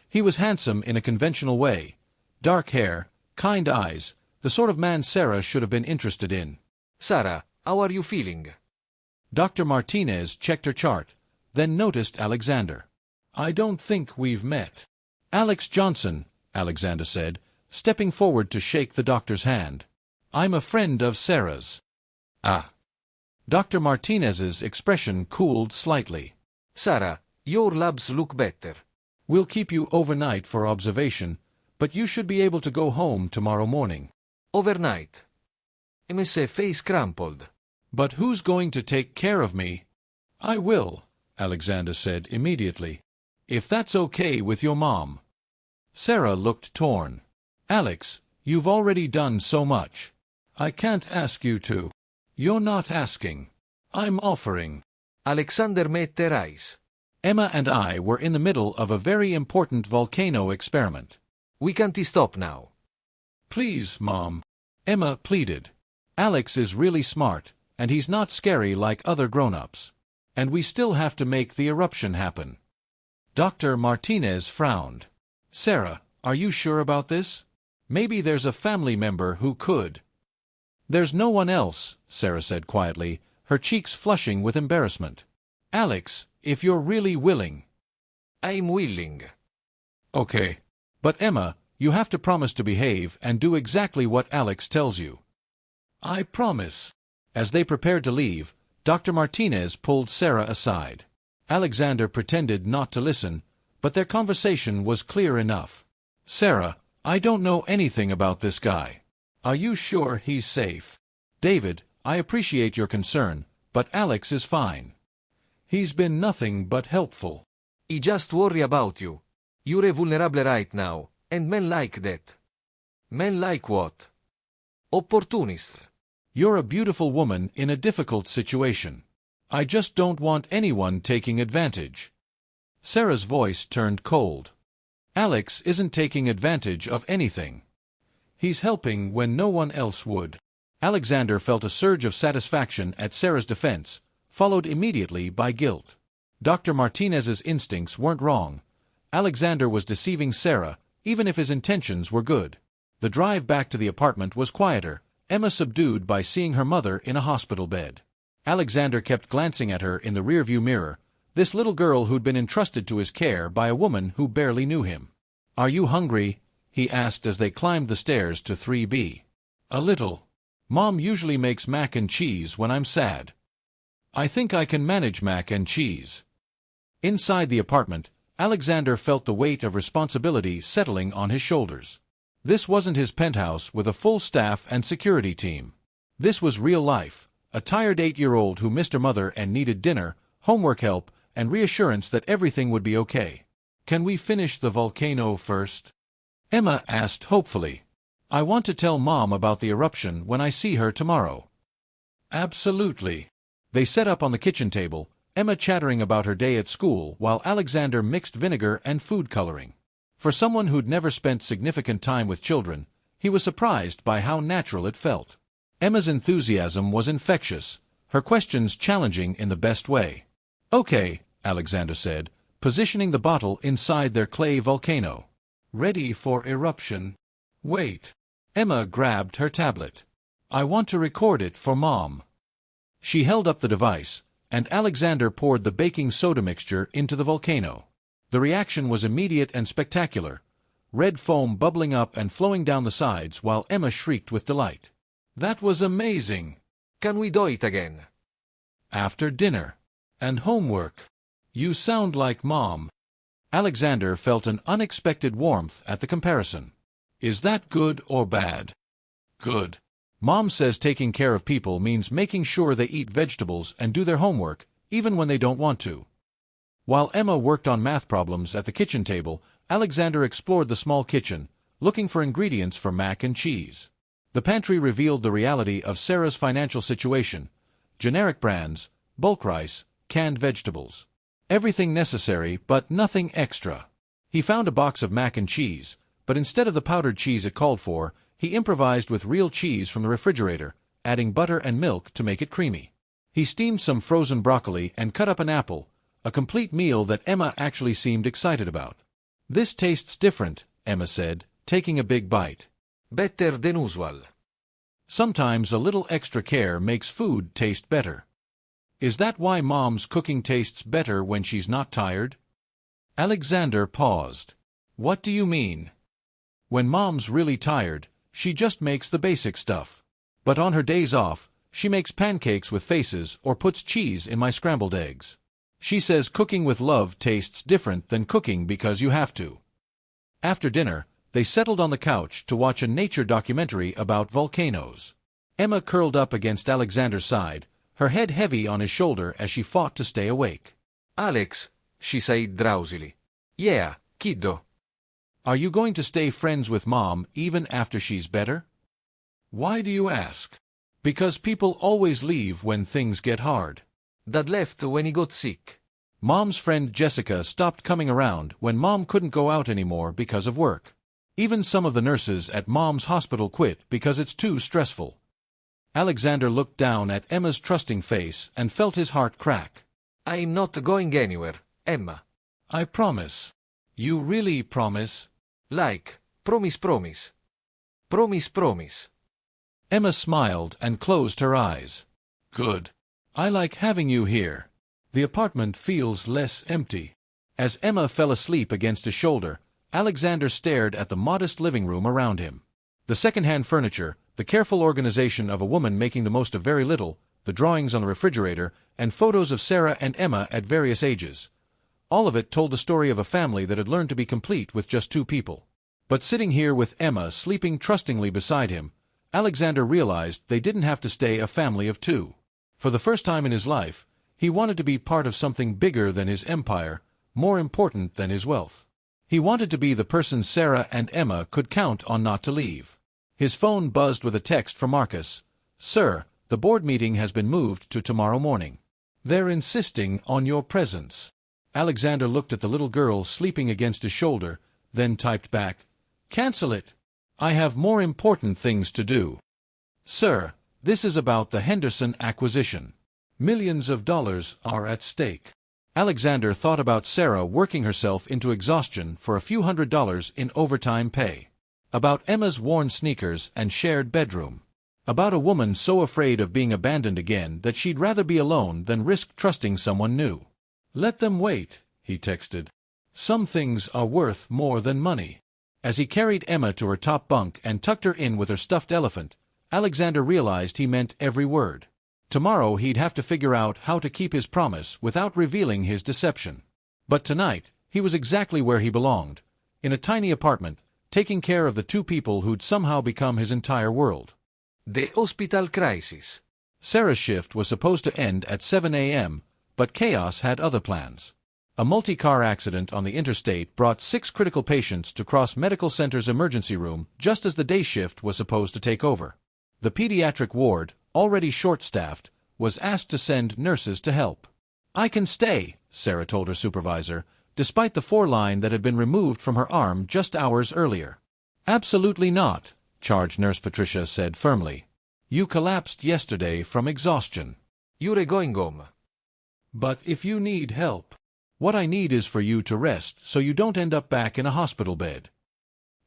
He was handsome in a conventional way, dark hair, kind eyes, the sort of man Sarah should have been interested in. "Sarah, how are you feeling?" Dr. Martinez checked her chart, then noticed Alexander. "I don't think we've met." "Alex Johnson," Alexander said, stepping forward to shake the doctor's hand. "I'm a friend of Sarah's." "Ah." Dr. Martinez's expression cooled slightly. "Sarah, your labs look better." "We'll keep you overnight for observation, but you should be able to go home tomorrow morning." "Overnight?" Emma's face crumpled. "But who's going to take care of me?" "I will," Alexander said immediately. "If that's okay with your mom." Sarah looked torn. "Alex, you've already done so much. I can't ask you to." "You're not asking. I'm offering." Alexander met their eyes. Emma and I were in the middle of a very important volcano experiment. "We can't stop now." "Please, Mom," Emma pleaded. "Alex is really smart, and he's not scary like other grown-ups. And we still have to make the eruption happen." Dr. Martinez frowned. "Sarah, are you sure about this? Maybe there's a family member who could." "There's no one else," Sarah said quietly, her cheeks flushing with embarrassment. "Alex, if you're really willing." "I'm willing." "Okay. But Emma, you have to promise to behave and do exactly what Alex tells you." "I promise." As they prepared to leave, Dr. Martinez pulled Sarah aside. Alexander pretended not to listen, but their conversation was clear enough. "Sarah, I don't know anything about this guy. Are you sure he's safe?" "David, I appreciate your concern, but Alex is fine. He's been nothing but helpful." "He just worry about you. You're vulnerable right now, and men like that." "Men like what?" "Opportunists." "You're a beautiful woman in a difficult situation. I just don't want anyone taking advantage." Sarah's voice turned cold. "Alex isn't taking advantage of anything. He's helping when no one else would." Alexander felt a surge of satisfaction at Sarah's defense, followed immediately by guilt. Dr. Martinez's instincts weren't wrong. Alexander was deceiving Sarah, even if his intentions were good. The drive back to the apartment was quieter, Emma subdued by seeing her mother in a hospital bed. Alexander kept glancing at her in the rearview mirror, this little girl who'd been entrusted to his care by a woman who barely knew him. "Are you hungry?" he asked as they climbed the stairs to 3B. "A little. Mom usually makes mac and cheese when I'm sad. I think I can manage mac and cheese." Inside the apartment, Alexander felt the weight of responsibility settling on his shoulders. This wasn't his penthouse with a full staff and security team. This was real life, a tired 8-year-old who missed her mother and needed dinner, homework help, and reassurance that everything would be okay. "Can we finish the volcano first?" Emma asked hopefully. "I want to tell Mom about the eruption when I see her tomorrow." "Absolutely." They sat up on the kitchen table, Emma chattering about her day at school while Alexander mixed vinegar and food coloring. For someone who'd never spent significant time with children, he was surprised by how natural it felt. Emma's enthusiasm was infectious, her questions challenging in the best way. "Okay," Alexander said, positioning the bottle inside their clay volcano. "Ready for eruption." "Wait." Emma grabbed her tablet. "I want to record it for Mom." She held up the device, and Alexander poured the baking soda mixture into the volcano. The reaction was immediate and spectacular, red foam bubbling up and flowing down the sides while Emma shrieked with delight. "That was amazing." Can we do it again? "After dinner." "And homework." "You sound like Mom." Alexander felt an unexpected warmth at the comparison. "Is that good or bad?" "Good. Mom says taking care of people means making sure they eat vegetables and do their homework, even when they don't want to." While Emma worked on math problems at the kitchen table, Alexander explored the small kitchen, looking for ingredients for mac and cheese. The pantry revealed the reality of Sarah's financial situation: generic brands, bulk rice, canned vegetables. Everything necessary, but nothing extra. He found a box of mac and cheese, but instead of the powdered cheese it called for, he improvised with real cheese from the refrigerator, adding butter and milk to make it creamy. He steamed some frozen broccoli and cut up an apple, a complete meal that Emma actually seemed excited about. "This tastes different," Emma said, taking a big bite. Better than usual. Sometimes a little extra care makes food taste better. "Is that why Mom's cooking tastes better when she's not tired?" Alexander paused. "What do you mean?" "When Mom's really tired, she just makes the basic stuff. But on her days off, she makes pancakes with faces or puts cheese in my scrambled eggs. She says cooking with love tastes different than cooking because you have to." After dinner, they settled on the couch to watch a nature documentary about volcanoes. Emma curled up against Alexander's side, her head heavy on his shoulder as she fought to stay awake. "Alex," she said drowsily. "Yeah, kiddo." "Are you going to stay friends with Mom even after she's better?" "Why do you ask?" "Because people always leave when things get hard." Dad left when he got sick. Mom's friend Jessica stopped coming around when Mom couldn't go out anymore because of work. Even some of the nurses at Mom's hospital quit because it's too stressful. Alexander looked down at Emma's trusting face and felt his heart crack. "I'm not going anywhere, Emma." "I promise." "You really promise?" Like, promise, promise. Promise, promise. Emma smiled and closed her eyes. "Good. I like having you here. The apartment feels less empty." As Emma fell asleep against his shoulder, Alexander stared at the modest living room around him. The second-hand furniture, the careful organization of a woman making the most of very little, the drawings on the refrigerator, and photos of Sarah and Emma at various ages. All of it told the story of a family that had learned to be complete with just 2 people. But sitting here with Emma sleeping trustingly beside him, Alexander realized they didn't have to stay a family of 2. For the first time in his life, he wanted to be part of something bigger than his empire, more important than his wealth. He wanted to be the person Sarah and Emma could count on not to leave. His phone buzzed with a text from Marcus. "Sir, the board meeting has been moved to tomorrow morning. They're insisting on your presence." Alexander looked at the little girl sleeping against his shoulder, then typed back, "Cancel it. I have more important things to do." "Sir, this is about the Henderson acquisition. Millions of dollars are at stake." Alexander thought about Sarah working herself into exhaustion for a few $100s in overtime pay. About Emma's worn sneakers and shared bedroom. About a woman so afraid of being abandoned again that she'd rather be alone than risk trusting someone new. Let them wait, he texted. Some things are worth more than money. As he carried Emma to her top bunk and tucked her in with her stuffed elephant, Alexander realized he meant every word. Tomorrow he'd have to figure out how to keep his promise without revealing his deception. But tonight, he was exactly where he belonged, in a tiny apartment, taking care of the two people who'd somehow become his entire world. The hospital crisis. Sarah's shift was supposed to end at 7 a.m., but chaos had other plans. A multi-car accident on the interstate brought 6 critical patients to Cross Medical Center's emergency room just as the day shift was supposed to take over. The pediatric ward, already short-staffed, was asked to send nurses to help. "I can stay," Sarah told her supervisor, despite the 4-line that had been removed from her arm just hours earlier. "Absolutely not," charge nurse Patricia said firmly. "You collapsed yesterday from exhaustion. You're going home. But if you need help, what I need is for you to rest so you don't end up back in a hospital bed."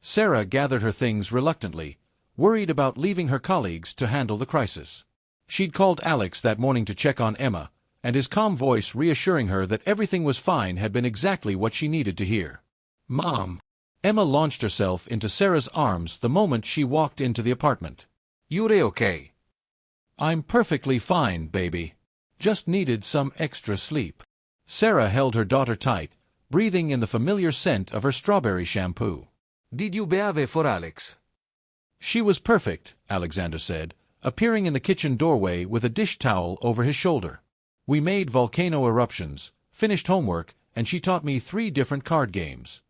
Sarah gathered her things reluctantly, worried about leaving her colleagues to handle the crisis. She'd called Alex that morning to check on Emma, and his calm voice reassuring her that everything was fine had been exactly what she needed to hear. "Mom." Emma launched herself into Sarah's arms the moment she walked into the apartment. You're okay. "I'm perfectly fine, baby. Just needed some extra sleep." Sarah held her daughter tight, breathing in the familiar scent of her strawberry shampoo. Did you behave for Alex? "She was perfect," Alexander said, appearing in the kitchen doorway with a dish towel over his shoulder. "We made volcano eruptions, finished homework, and she taught me 3 different card games."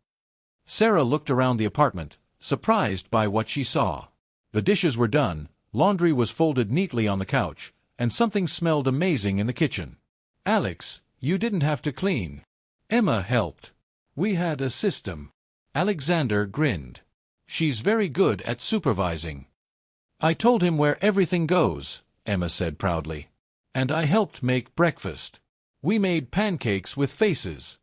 Sarah looked around the apartment, surprised by what she saw. The dishes were done, laundry was folded neatly on the couch, and something smelled amazing in the kitchen. "Alex, you didn't have to clean. Emma helped. We had a system." Alexander grinned. "She's very good at supervising." "I told him where everything goes," Emma said proudly. "And I helped make breakfast. We made pancakes with faces."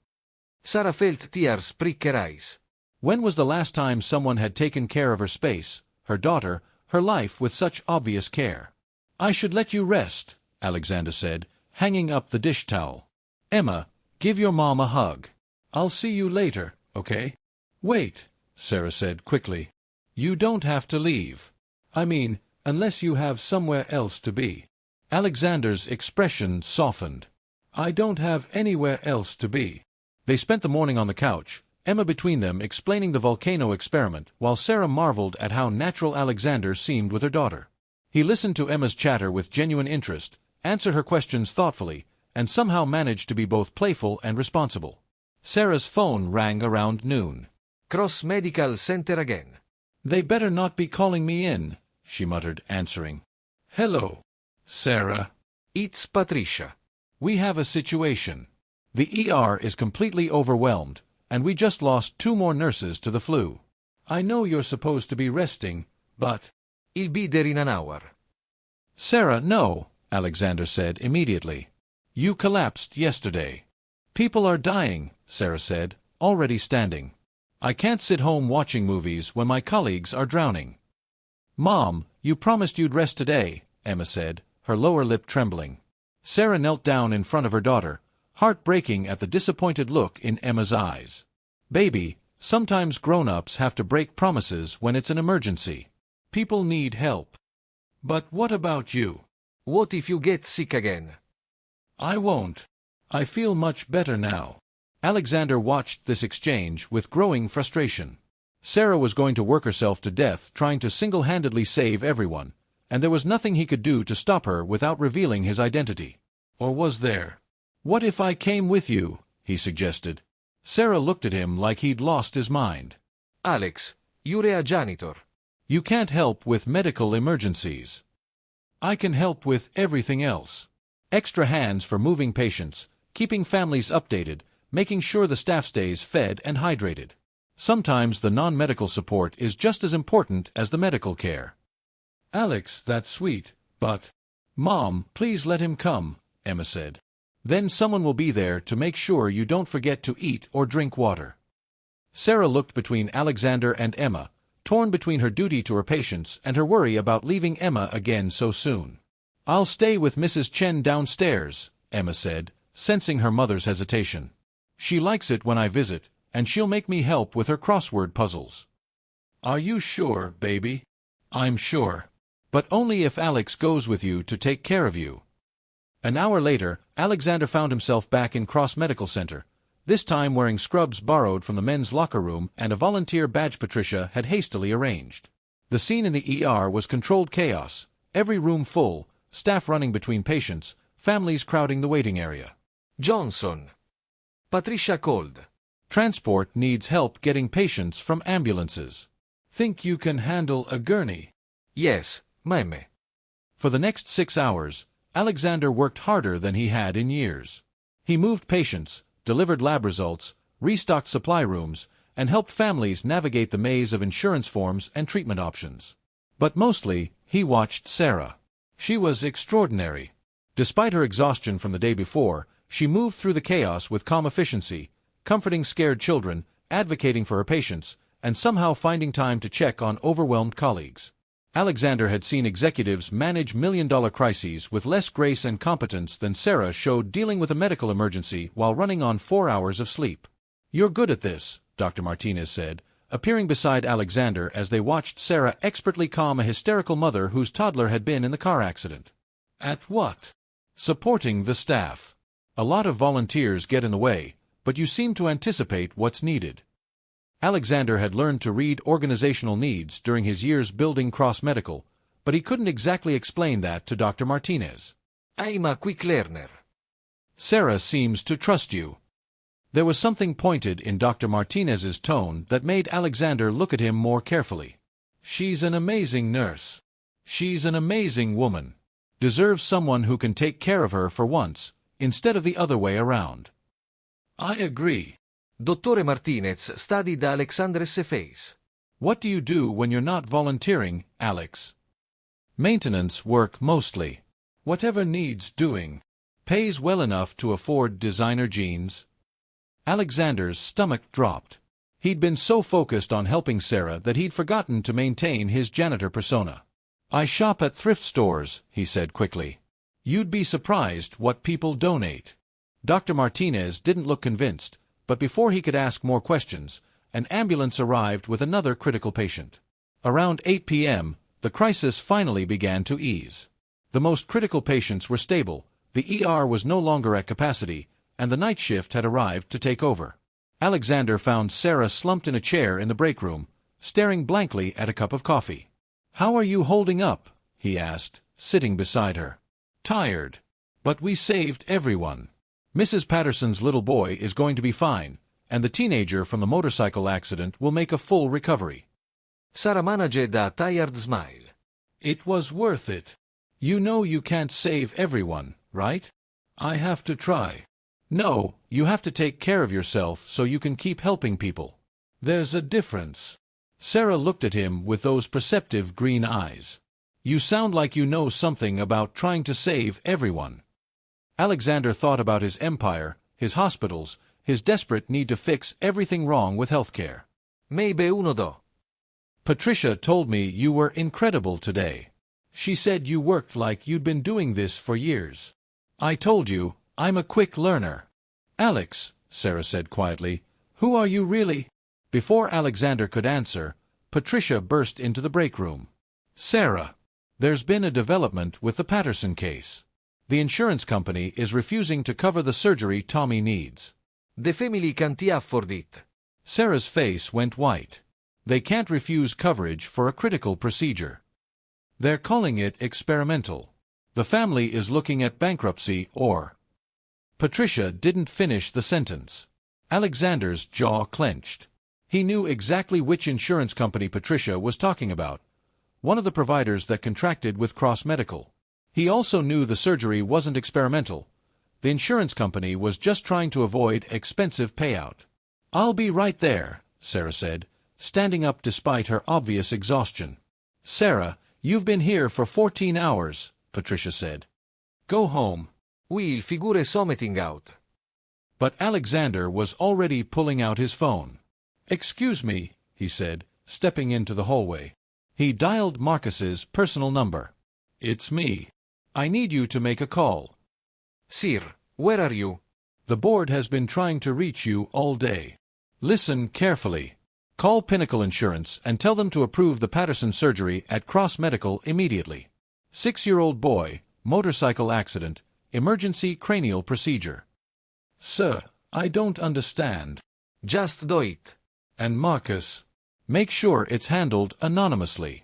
Sarah felt tears prick her eyes. When was the last time someone had taken care of her space, her daughter, her life with such obvious care? "I should let you rest," Alexander said, hanging up the dish towel. "Emma, give your mom a hug. I'll see you later, okay?" "Wait," Sarah said quickly. "You don't have to leave. I mean, unless you have somewhere else to be." Alexander's expression softened. "I don't have anywhere else to be." They spent the morning on the couch, Emma between them explaining the volcano experiment, while Sarah marveled at how natural Alexander seemed with her daughter. He listened to Emma's chatter with genuine interest, answered her questions thoughtfully, and somehow managed to be both playful and responsible. Sarah's phone rang around noon. Cross Medical Center again. "They better not be calling me in," she muttered, answering. "Hello, Sarah." It's Patricia. "We have a situation. The ER is completely overwhelmed, and we just lost 2 more nurses to the flu. I know you're supposed to be resting, but—" I'll be there in an hour. "Sarah, no," Alexander said immediately. "You collapsed yesterday." "People are dying," Sarah said, already standing. "I can't sit home watching movies when my colleagues are drowning." "Mom, you promised you'd rest today," Emma said, her lower lip trembling. Sarah knelt down in front of her daughter, heartbreaking at the disappointed look in Emma's eyes. "Baby, sometimes grown-ups have to break promises when it's an emergency. People need help. But what about you?" What if you get sick again? "I won't. I feel much better now." Alexander watched this exchange with growing frustration. Sarah was going to work herself to death trying to single-handedly save everyone, and there was nothing he could do to stop her without revealing his identity. Or was there? "What if I came with you?" he suggested. Sarah looked at him like he'd lost his mind. Alex, you're a janitor. "You can't help with medical emergencies." "I can help with everything else. Extra hands for moving patients, keeping families updated, making sure the staff stays fed and hydrated. Sometimes the non-medical support is just as important as the medical care." "Alex, that's sweet, but—" "Mom, please let him come," Emma said. "Then someone will be there to make sure you don't forget to eat or drink water." Sarah looked between Alexander and Emma, torn between her duty to her patients and her worry about leaving Emma again so soon. "I'll stay with Mrs. Chen downstairs," Emma said, sensing her mother's hesitation. "She likes it when I visit, and she'll make me help with her crossword puzzles." "Are you sure, baby?" "I'm sure. But only if Alex goes with you to take care of you." An hour later, Alexander found himself back in Cross Medical Center, this time wearing scrubs borrowed from the men's locker room and a volunteer badge Patricia had hastily arranged. The scene in the ER was controlled chaos, every room full, staff running between patients, families crowding the waiting area. Johnson. Patricia called. Transport needs help getting patients from ambulances. Think you can handle a gurney? Yes, ma'am. For the next 6 hours, Alexander worked harder than he had in years. He moved patients, delivered lab results, restocked supply rooms, and helped families navigate the maze of insurance forms and treatment options. But mostly, he watched Sarah. She was extraordinary. Despite her exhaustion from the day before, she moved through the chaos with calm efficiency, comforting scared children, advocating for her patients, and somehow finding time to check on overwhelmed colleagues. Alexander had seen executives manage million-dollar crises with less grace and competence than Sarah showed dealing with a medical emergency while running on 4 hours of sleep. "You're good at this," Dr. Martinez said, appearing beside Alexander as they watched Sarah expertly calm a hysterical mother whose toddler had been in the car accident. "At what?" "Supporting the staff. A lot of volunteers get in the way, but you seem to anticipate what's needed." Alexander had learned to read organizational needs during his years building Cross Medical, but he couldn't exactly explain that to Dr. Martinez. "I'm a quick learner." "Sarah seems to trust you." There was something pointed in Dr. Martinez's tone that made Alexander look at him more carefully. "She's an amazing nurse. She's an amazing woman. Deserves someone who can take care of her for once, instead of the other way around." "I agree." Dottore Martinez studied Alexander's face. "What do you do when you're not volunteering, Alex?" "Maintenance work mostly. Whatever needs doing. Pays well enough to afford designer jeans." Alexander's stomach dropped. He'd been so focused on helping Sarah that he'd forgotten to maintain his janitor persona. "I shop at thrift stores," he said quickly. "You'd be surprised what people donate." Dr. Martinez didn't look convinced, but before he could ask more questions, an ambulance arrived with another critical patient. Around 8 p.m., the crisis finally began to ease. The most critical patients were stable, the ER was no longer at capacity, and the night shift had arrived to take over. Alexander found Sarah slumped in a chair in the break room, staring blankly at a cup of coffee. "How are you holding up?" he asked, sitting beside her. "Tired. But we saved everyone. Mrs. Patterson's little boy is going to be fine, and the teenager from the motorcycle accident will make a full recovery." Sarah managed a tired smile. "It was worth it. You know you can't save everyone, right?" "I have to try." "No, you have to take care of yourself so you can keep helping people. There's a difference." Sarah looked at him with those perceptive green eyes. "You sound like you know something about trying to save everyone." Alexander thought about his empire, his hospitals, his desperate need to fix everything wrong with healthcare. "Maybe uno do." "Patricia told me you were incredible today. She said you worked like you'd been doing this for years." "I told you, I'm a quick learner." "Alex," Sarah said quietly, "who are you really?" Before Alexander could answer, Patricia burst into the break room. "Sarah, there's been a development with the Patterson case. The insurance company is refusing to cover the surgery Tommy needs." "The family can't afford it." Sarah's face went white. "They can't refuse coverage for a critical procedure. They're calling it experimental. The family is looking at bankruptcy or—" Patricia didn't finish the sentence. Alexander's jaw clenched. He knew exactly which insurance company Patricia was talking about, one of the providers that contracted with Cross Medical. He also knew the surgery wasn't experimental. The insurance company was just trying to avoid expensive payout. "I'll be right there," Sarah said, standing up despite her obvious exhaustion. "Sarah, you've been here for 14 hours, Patricia said. "Go home." "We'll figure something out." But Alexander was already pulling out his phone. "Excuse me," he said, stepping into the hallway. He dialed Marcus's personal number. "It's me. I need you to make a call." "Sir, where are you?" The board has been trying to reach you all day. Listen carefully. Call Pinnacle Insurance and tell them to approve the Patterson surgery at Cross Medical immediately. 6-year-old boy, motorcycle accident, emergency cranial procedure. Sir, I don't understand. Just do it. And Marcus, make sure it's handled anonymously.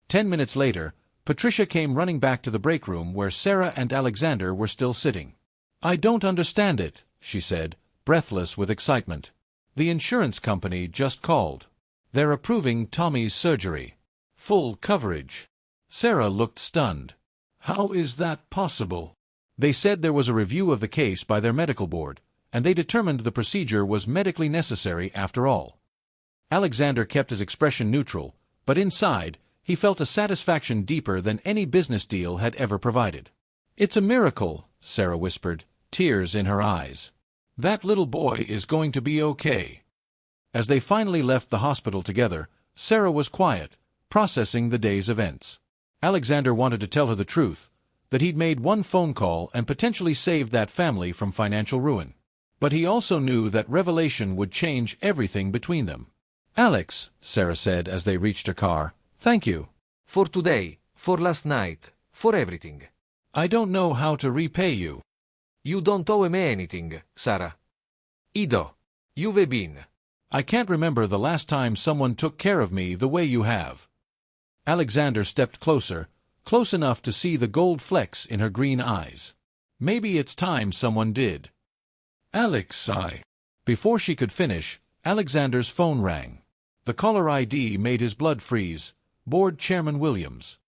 10 minutes later, Patricia came running back to the break room where Sarah and Alexander were still sitting. I don't understand it, she said, breathless with excitement. The insurance company just called. They're approving Tommy's surgery. Full coverage. Sarah looked stunned. How is that possible? They said there was a review of the case by their medical board, and they determined the procedure was medically necessary after all. Alexander kept his expression neutral, but inside, he felt a satisfaction deeper than any business deal had ever provided. It's a miracle, Sarah whispered, tears in her eyes. That little boy is going to be okay. As they finally left the hospital together, Sarah was quiet, processing the day's events. Alexander wanted to tell her the truth, that he'd made one phone call and potentially saved that family from financial ruin. But he also knew that revelation would change everything between them. Alex, Sarah said as they reached her car, thank you. For today, for last night, for everything. I don't know how to repay you. You don't owe me anything, Sarah. Ido, you've been. I can't remember the last time someone took care of me the way you have. Alexander stepped closer, close enough to see the gold flecks in her green eyes. Maybe it's time someone did. Alex, Before she could finish, Alexander's phone rang. The caller ID made his blood freeze. Board Chairman Williams.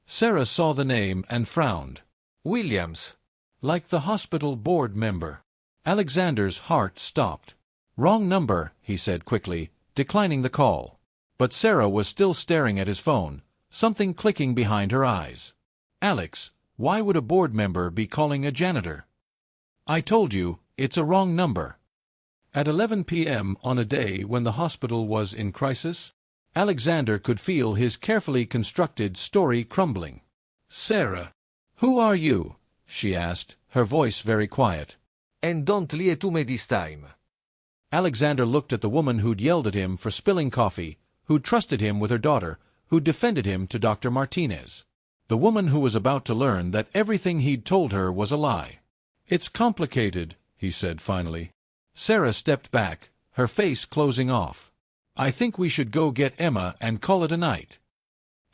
Sarah saw the name and frowned. Williams. Like the hospital board member. Alexander's heart stopped. Wrong number, he said quickly, declining the call. But Sarah was still staring at his phone, something clicking behind her eyes. Alex, why would a board member be calling a janitor? I told you, it's a wrong number. At 11 p.m. on a day when the hospital was in crisis, Alexander could feel his carefully constructed story crumbling. Sarah, who are you? She asked, her voice very quiet. And don't lie to me this time. Alexander looked at the woman who'd yelled at him for spilling coffee, who'd trusted him with her daughter, who'd defended him to Dr. Martinez. The woman who was about to learn that everything he'd told her was a lie. It's complicated, he said finally. Sarah stepped back, her face closing off. I think we should go get Emma and call it a night.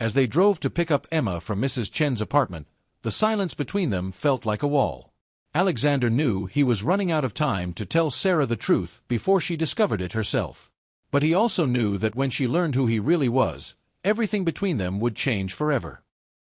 As they drove to pick up Emma from Mrs. Chen's apartment, the silence between them felt like a wall. Alexander knew he was running out of time to tell Sarah the truth before she discovered it herself. But he also knew that when she learned who he really was, everything between them would change forever.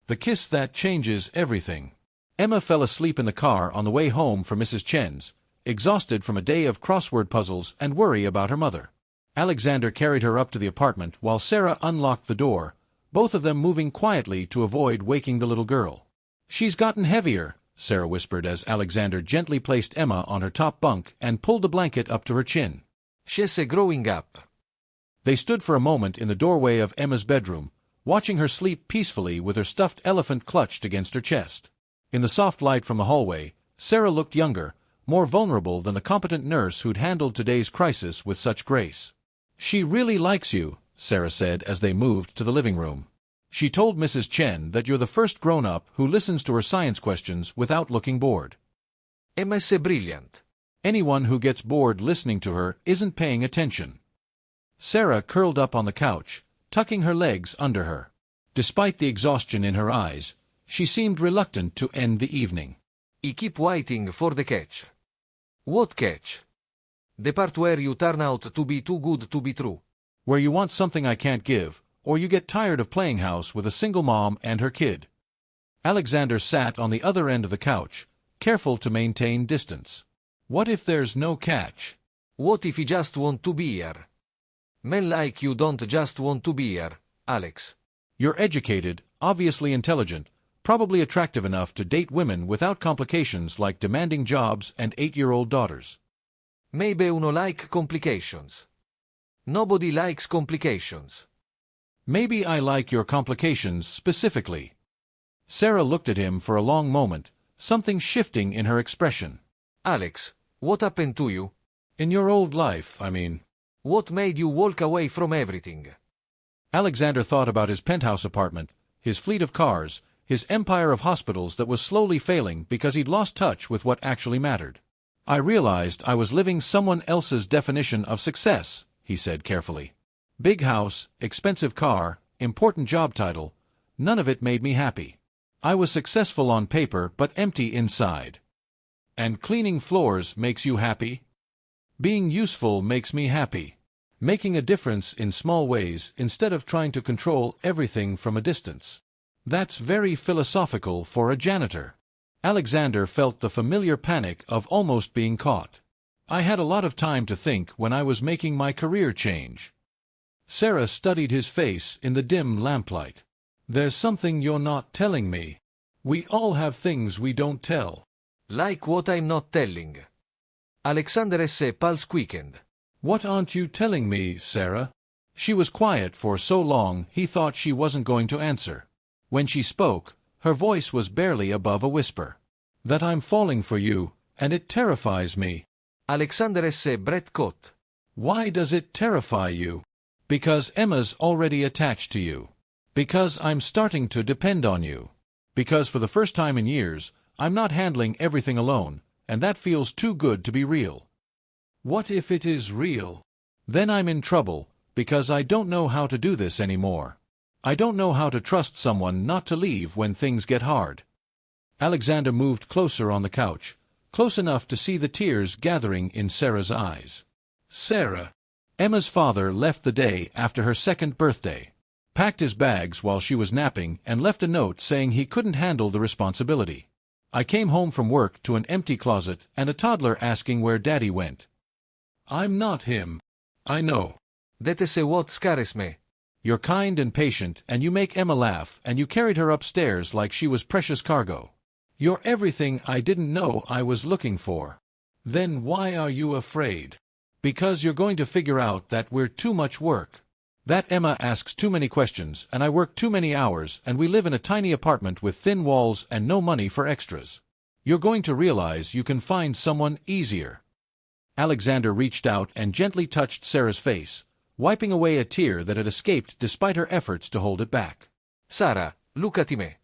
The kiss that changes everything. Emma fell asleep in the car on the way home from Mrs. Chen's, exhausted from a day of crossword puzzles and worry about her mother. Alexander carried her up to the apartment while Sarah unlocked the door, both of them moving quietly to avoid waking the little girl. She's gotten heavier, Sarah whispered as Alexander gently placed Emma on her top bunk and pulled the blanket up to her chin. She's growing up. They stood for a moment in the doorway of Emma's bedroom, watching her sleep peacefully with her stuffed elephant clutched against her chest. In the soft light from the hallway, Sarah looked younger, more vulnerable than the competent nurse who'd handled today's crisis with such grace. She really likes you, Sarah said as they moved to the living room. She told Mrs. Chen that you're the first grown-up who listens to her science questions without looking bored. Emma's brilliant. Anyone who gets bored listening to her isn't paying attention. Sarah curled up on the couch, tucking her legs under her. Despite the exhaustion in her eyes, she seemed reluctant to end the evening. I keep waiting for the catch. What catch? The part where you turn out to be too good to be true. Where you want something I can't give, or you get tired of playing house with a single mom and her kid. Alexander sat on the other end of the couch, careful to maintain distance. What if there's no catch? What if you just want to be here? Men like you don't just want to be here, Alex. You're educated, obviously intelligent, probably attractive enough to date women without complications like demanding jobs and 8-year-old daughters. Maybe uno like complications. Nobody likes complications. Maybe I like your complications specifically. Sarah looked at him for a long moment, something shifting in her expression. Alex, What happened to you? In your old life, I mean. What made you walk away from everything? Alexander thought about his penthouse apartment, his fleet of cars, his empire of hospitals that was slowly failing because he'd lost touch with what actually mattered. I realized I was living someone else's definition of success, he said carefully. Big house, expensive car, important job title, none of it made me happy. I was successful on paper but empty inside. And cleaning floors makes you happy? Being useful makes me happy. Making a difference in small ways instead of trying to control everything from a distance. That's very philosophical for a janitor. Alexander felt the familiar panic of almost being caught. I had a lot of time to think when I was making my career change. Sarah studied his face in the dim lamplight. There's something you're not telling me. We all have things we don't tell. Like what I'm not telling. Alexander esse pal squeakend. What aren't you telling me, Sarah? She was quiet for so long he thought she wasn't going to answer. When she spoke, her voice was barely above a whisper. That I'm falling for you, and it terrifies me. Alexander esse Brett Cott. Why does it terrify you? Because Emma's already attached to you. Because I'm starting to depend on you. Because for the first time in years, I'm not handling everything alone, and that feels too good to be real. What if it is real? Then I'm in trouble, because I don't know how to do this anymore. I don't know how to trust someone not to leave when things get hard. Alexander moved closer on the couch, close enough to see the tears gathering in Sarah's eyes. Sarah. Emma's father left the day after her second birthday, packed his bags while she was napping and left a note saying he couldn't handle the responsibility. I came home from work to an empty closet and a toddler asking where Daddy went. I'm not him. I know. That is what scares me. You're kind and patient, and you make Emma laugh, and you carried her upstairs like she was precious cargo. You're everything I didn't know I was looking for. Then why are you afraid? Because you're going to figure out that we're too much work. That Emma asks too many questions, and I work too many hours, and we live in a tiny apartment with thin walls and no money for extras. You're going to realize you can find someone easier. Alexander reached out and gently touched Sarah's face, wiping away a tear that had escaped despite her efforts to hold it back. Sarah, look at me.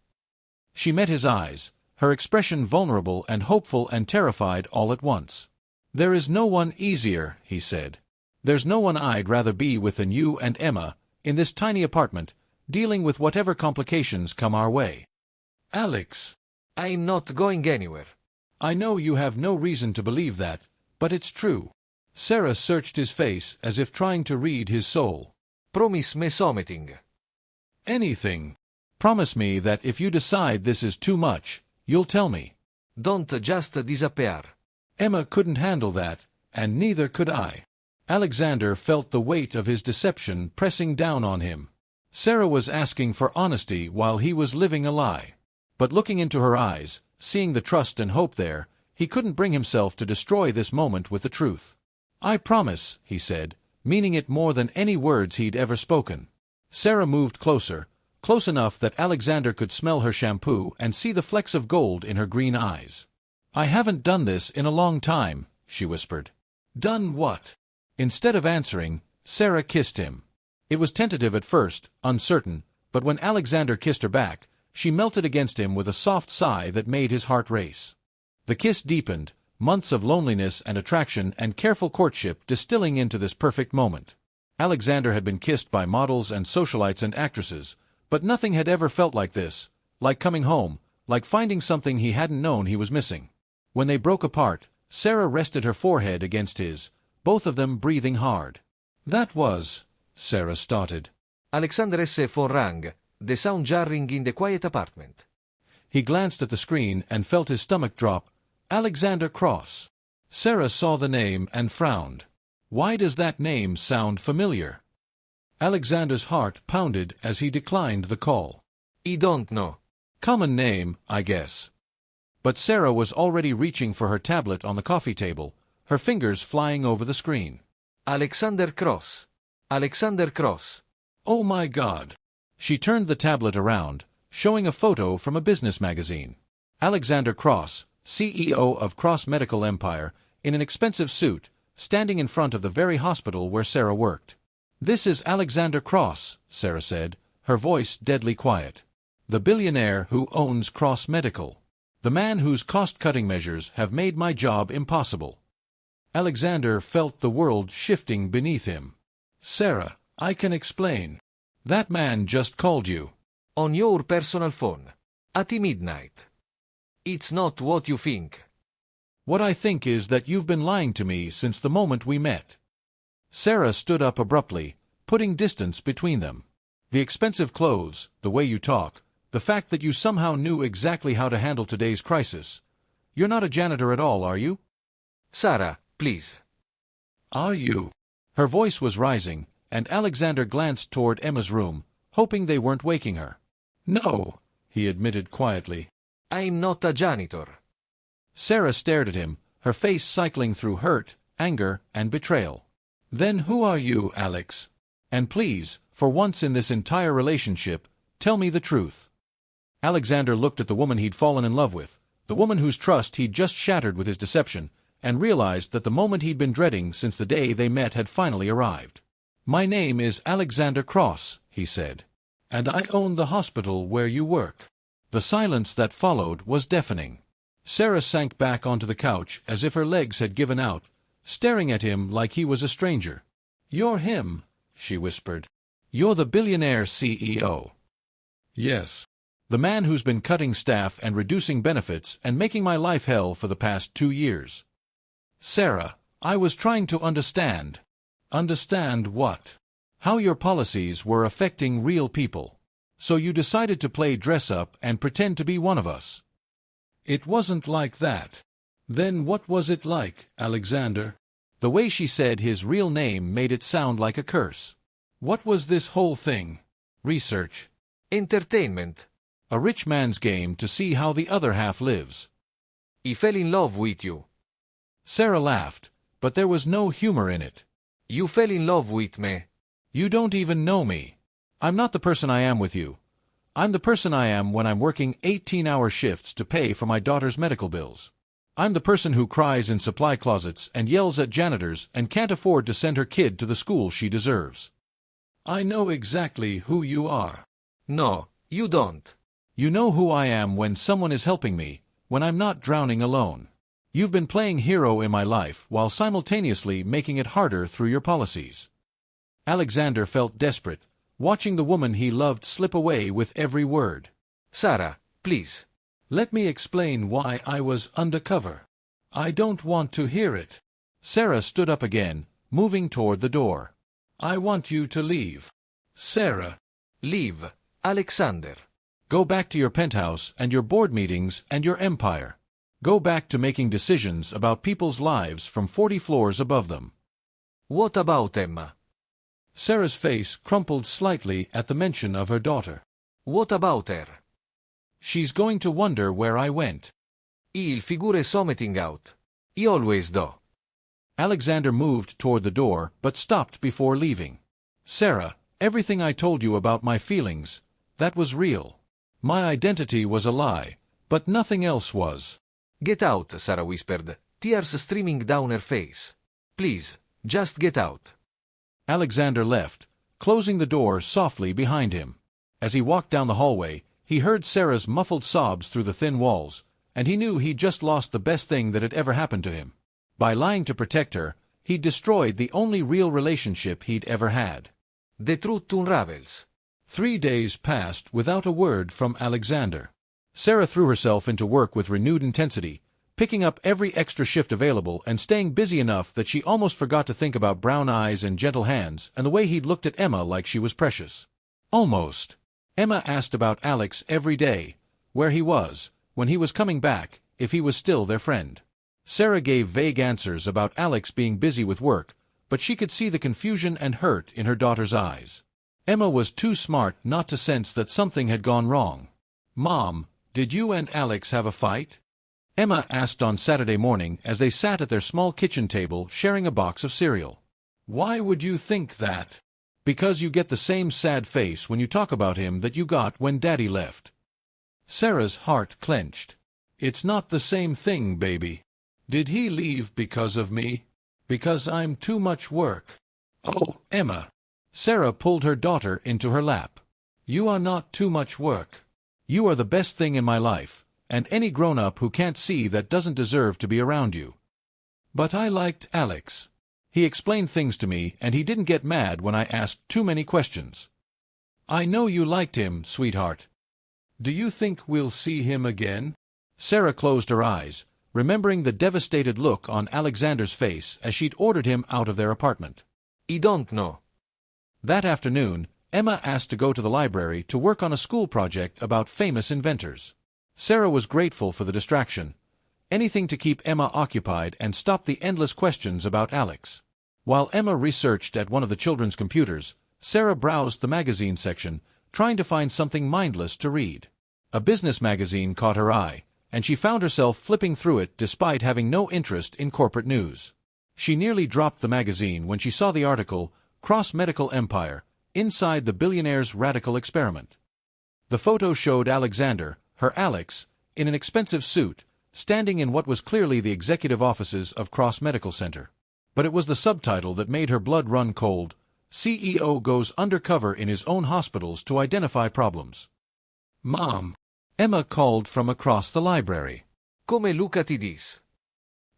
She met his eyes, her expression vulnerable and hopeful and terrified all at once. There is no one easier, he said. There's no one I'd rather be with than you and Emma, in this tiny apartment, dealing with whatever complications come our way. Alex. I'm not going anywhere. I know you have no reason to believe that, but it's true. Sarah searched his face as if trying to read his soul. Promise me something. Anything. Promise me that if you decide this is too much, you'll tell me. Don't just disappear. Emma couldn't handle that, and neither could I. Alexander felt the weight of his deception pressing down on him. Sarah was asking for honesty while he was living a lie. But looking into her eyes, seeing the trust and hope there, he couldn't bring himself to destroy this moment with the truth. I promise, he said, meaning it more than any words he'd ever spoken. Sarah moved closer, close enough that Alexander could smell her shampoo and see the flecks of gold in her green eyes. I haven't done this in a long time, she whispered. Done what? Instead of answering, Sarah kissed him. It was tentative at first, uncertain, but when Alexander kissed her back, she melted against him with a soft sigh that made his heart race. The kiss deepened, months of loneliness and attraction and careful courtship distilling into this perfect moment. Alexander had been kissed by models and socialites and actresses, but nothing had ever felt like this, like coming home, like finding something he hadn't known he was missing. When they broke apart, Sarah rested her forehead against his, both of them breathing hard. That was, Sarah started. Alexander esse phone rang, the sound jarring in the quiet apartment. He glanced at the screen and felt his stomach drop. Alexander Cross. Sarah saw the name and frowned. Why does that name sound familiar? Alexander's heart pounded as he declined the call. I don't know. Common name, I guess. But Sarah was already reaching for her tablet on the coffee table, her fingers flying over the screen. Alexander Cross. Alexander Cross. Oh my God. She turned the tablet around, showing a photo from a business magazine. Alexander Cross, CEO of Cross Medical Empire, in an expensive suit, standing in front of the very hospital where Sarah worked. "This is Alexander Cross," Sarah said, her voice deadly quiet. "The billionaire who owns Cross Medical. The man whose cost-cutting measures have made my job impossible." Alexander felt the world shifting beneath him. "Sarah, I can explain. That man just called you." On your personal phone. At midnight. It's not what you think. "What I think is that you've been lying to me since the moment we met." Sarah stood up abruptly, putting distance between them. "The expensive clothes, the way you talk, the fact that you somehow knew exactly how to handle today's crisis. You're not a janitor at all, are you?" Sarah, please. "Are you?" Her voice was rising, and Alexander glanced toward Emma's room, hoping they weren't waking her. "No," he admitted quietly. I'm not a janitor. Sarah stared at him, her face cycling through hurt, anger, and betrayal. "Then who are you, Alex? And please, for once in this entire relationship, tell me the truth." Alexander looked at the woman he'd fallen in love with, the woman whose trust he'd just shattered with his deception, and realized that the moment he'd been dreading since the day they met had finally arrived. "My name is Alexander Cross," he said. "And I own the hospital where you work." The silence that followed was deafening. Sarah sank back onto the couch as if her legs had given out, staring at him like he was a stranger. "You're him," she whispered. "You're the billionaire CEO." "Yes. The man who's been cutting staff and reducing benefits and making my life hell for the past 2 years. Sarah, I was trying to understand." "Understand what?" "How your policies were affecting real people. So you decided to play dress-up and pretend to be one of us." "It wasn't like that." "Then what was it like, Alexander?" The way she said his real name made it sound like a curse. "What was this whole thing? Research? Entertainment. A rich man's game to see how the other half lives?" He fell in love with you. Sarah laughed, but there was no humor in it. You fell in love with me. "You don't even know me. I'm not the person I am with you. I'm the person I am when I'm working 18-hour shifts to pay for my daughter's medical bills. I'm the person who cries in supply closets and yells at janitors and can't afford to send her kid to the school she deserves." "I know exactly who you are." No, you don't. "You know who I am when someone is helping me, when I'm not drowning alone. You've been playing hero in my life while simultaneously making it harder through your policies." Alexander felt desperate, watching the woman he loved slip away with every word. Sarah, please. "Let me explain why I was undercover." "I don't want to hear it." Sarah stood up again, moving toward the door. "I want you to leave." "Sarah." Leave, Alexander. "Go back to your penthouse and your board meetings and your empire. Go back to making decisions about people's lives from 40 floors above them." What about Emma? Sarah's face crumpled slightly at the mention of her daughter. What about her? "She's going to wonder where I went." Il figure something out. He always do. Alexander moved toward the door but stopped before leaving. "Sarah, everything I told you about my feelings, that was real. My identity was a lie, but nothing else was." Get out, Sarah whispered, tears streaming down her face. Please, just get out. Alexander left, closing the door softly behind him. As he walked down the hallway, he heard Sarah's muffled sobs through the thin walls, and he knew he'd just lost the best thing that had ever happened to him. By lying to protect her, he'd destroyed the only real relationship he'd ever had. The truth unravels. 3 days passed without a word from Alexander. Sarah threw herself into work with renewed intensity, picking up every extra shift available and staying busy enough that she almost forgot to think about brown eyes and gentle hands and the way he'd looked at Emma like she was precious. Almost. Emma asked about Alex every day, where he was, when he was coming back, if he was still their friend. Sarah gave vague answers about Alex being busy with work, but she could see the confusion and hurt in her daughter's eyes. Emma was too smart not to sense that something had gone wrong. "Mom, did you and Alex have a fight?" Emma asked on Saturday morning as they sat at their small kitchen table sharing a box of cereal. "Why would you think that?" "Because you get the same sad face when you talk about him that you got when Daddy left." Sarah's heart clenched. "It's not the same thing, baby." Did he leave because of me? Because I'm too much work? Oh, Emma. Sarah pulled her daughter into her lap. You are not too much work. You are the best thing in my life, and any grown-up who can't see that doesn't deserve to be around you. But I liked Alex. He explained things to me, and he didn't get mad when I asked too many questions. I know you liked him, sweetheart. Do you think we'll see him again? Sarah closed her eyes, remembering the devastated look on Alexander's face as she'd ordered him out of their apartment. I don't know. That afternoon, Emma asked to go to the library to work on a school project about famous inventors. Sarah was grateful for the distraction. Anything to keep Emma occupied and stop the endless questions about Alex. While Emma researched at one of the children's computers, Sarah browsed the magazine section, trying to find something mindless to read. A business magazine caught her eye, and she found herself flipping through it despite having no interest in corporate news. She nearly dropped the magazine when she saw the article, Cross-Medical Empire, Inside the Billionaires' Radical Experiment. The photo showed Alexander, her Alex, in an expensive suit, standing in what was clearly the executive offices of Cross Medical Center. But it was the subtitle that made her blood run cold. CEO goes undercover in his own hospitals to identify problems. Mom, Emma called from across the library. Come Luca ti dis?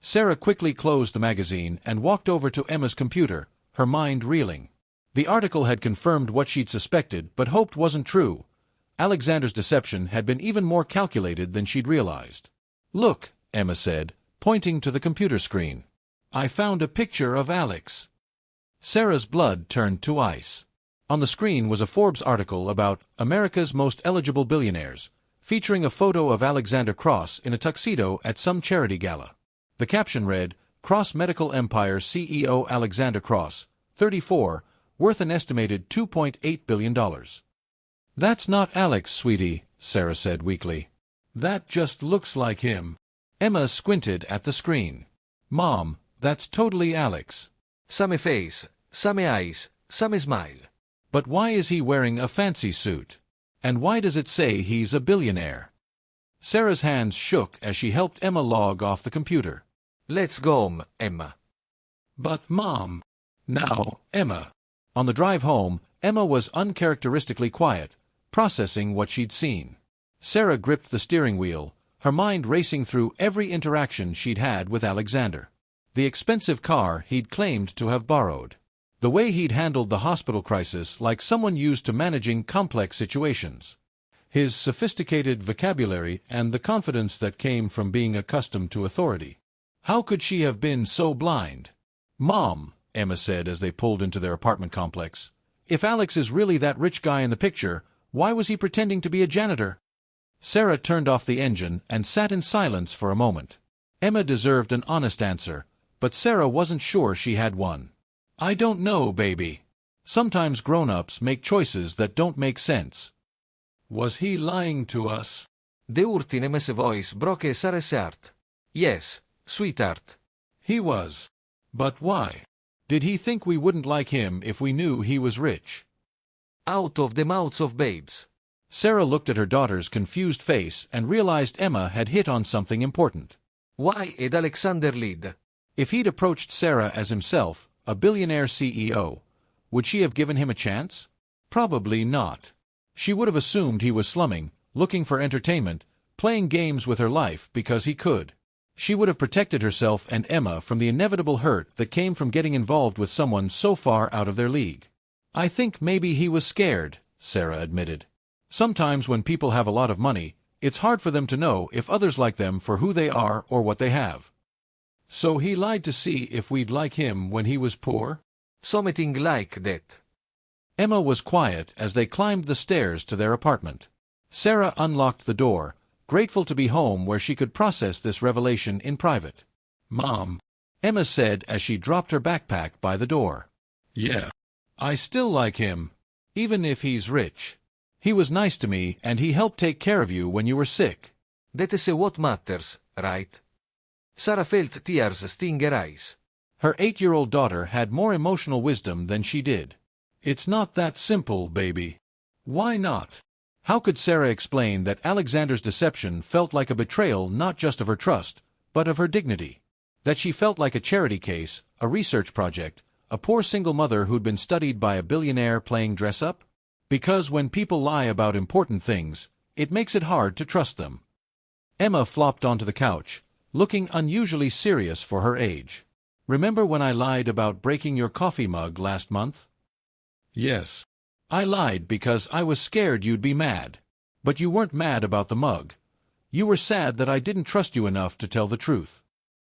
Sarah quickly closed the magazine and walked over to Emma's computer, her mind reeling. The article had confirmed what she'd suspected but hoped wasn't true. Alexander's deception had been even more calculated than she'd realized. Look, Emma said, pointing to the computer screen. I found a picture of Alex. Sarah's blood turned to ice. On the screen was a Forbes article about America's Most Eligible Billionaires, featuring a photo of Alexander Cross in a tuxedo at some charity gala. The caption read, Cross Medical Empire CEO Alexander Cross, 34, worth an estimated $2.8 billion. That's not Alex, sweetie, Sarah said weakly. That just looks like him. Emma squinted at the screen. Mom, that's totally Alex. Same face, same eyes, same smile. But why is he wearing a fancy suit? And why does it say he's a billionaire? Sarah's hands shook as she helped Emma log off the computer. Let's go home, Emma. But Mom. Now, Emma. On the drive home, Emma was uncharacteristically quiet, processing what she'd seen. Sarah gripped the steering wheel, her mind racing through every interaction she'd had with Alexander. The expensive car he'd claimed to have borrowed. The way he'd handled the hospital crisis like someone used to managing complex situations. His sophisticated vocabulary and the confidence that came from being accustomed to authority. How could she have been so blind? Mom, Emma said as they pulled into their apartment complex, if Alex is really that rich guy in the picture, why was he pretending to be a janitor? Sarah turned off the engine and sat in silence for a moment. Emma deserved an honest answer, but Sarah wasn't sure she had one. I don't know, baby. Sometimes grown-ups make choices that don't make sense. Was he lying to us? The urti Emma's voice broke Sarah's heart. Yes, sweetheart. He was. But why? Did he think we wouldn't like him if we knew he was rich? Out of the mouths of babes. Sarah looked at her daughter's confused face and realized Emma had hit on something important. Why had Alexander lied? If he'd approached Sarah as himself, a billionaire CEO, would she have given him a chance? Probably not. She would have assumed he was slumming, looking for entertainment, playing games with her life because he could. She would have protected herself and Emma from the inevitable hurt that came from getting involved with someone so far out of their league. I think maybe he was scared, Sarah admitted. Sometimes when people have a lot of money, it's hard for them to know if others like them for who they are or what they have. So he lied to see if we'd like him when he was poor? Something like that. Emma was quiet as they climbed the stairs to their apartment. Sarah unlocked the door, grateful to be home where she could process this revelation in private. Mom, Emma said as she dropped her backpack by the door. Yeah. I still like him, even if he's rich. He was nice to me and he helped take care of you when you were sick. That is what matters, right? Sarah felt tears sting her eyes. Her 8-year-old daughter had more emotional wisdom than she did. It's not that simple, baby. Why not? How could Sarah explain that Alexander's deception felt like a betrayal not just of her trust, but of her dignity? That she felt like a charity case, a research project, a poor single mother who'd been studied by a billionaire playing dress-up? Because when people lie about important things, it makes it hard to trust them. Emma flopped onto the couch, looking unusually serious for her age. Remember when I lied about breaking your coffee mug last month? Yes. I lied because I was scared you'd be mad. But you weren't mad about the mug. You were sad that I didn't trust you enough to tell the truth.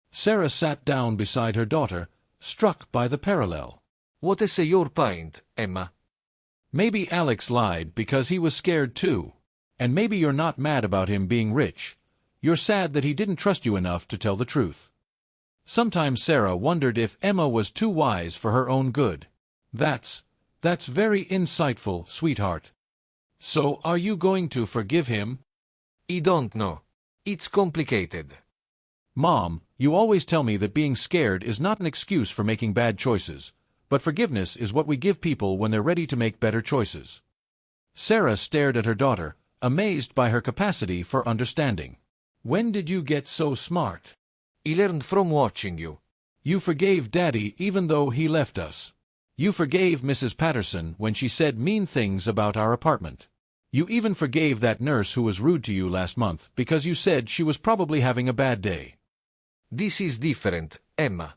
Sarah sat down beside her daughter, struck by the parallel. What is your point, Emma? Maybe Alex lied because he was scared too. And maybe you're not mad about him being rich. You're sad that he didn't trust you enough to tell the truth. Sometimes Sarah wondered if Emma was too wise for her own good. That's very insightful, sweetheart. So are you going to forgive him? I don't know. It's complicated. Mom, you always tell me that being scared is not an excuse for making bad choices, but forgiveness is what we give people when they're ready to make better choices. Sarah stared at her daughter, amazed by her capacity for understanding. When did you get so smart? I learned from watching you. You forgave Daddy even though he left us. You forgave Mrs. Patterson when she said mean things about our apartment. You even forgave that nurse who was rude to you last month because you said she was probably having a bad day. This is different, Emma.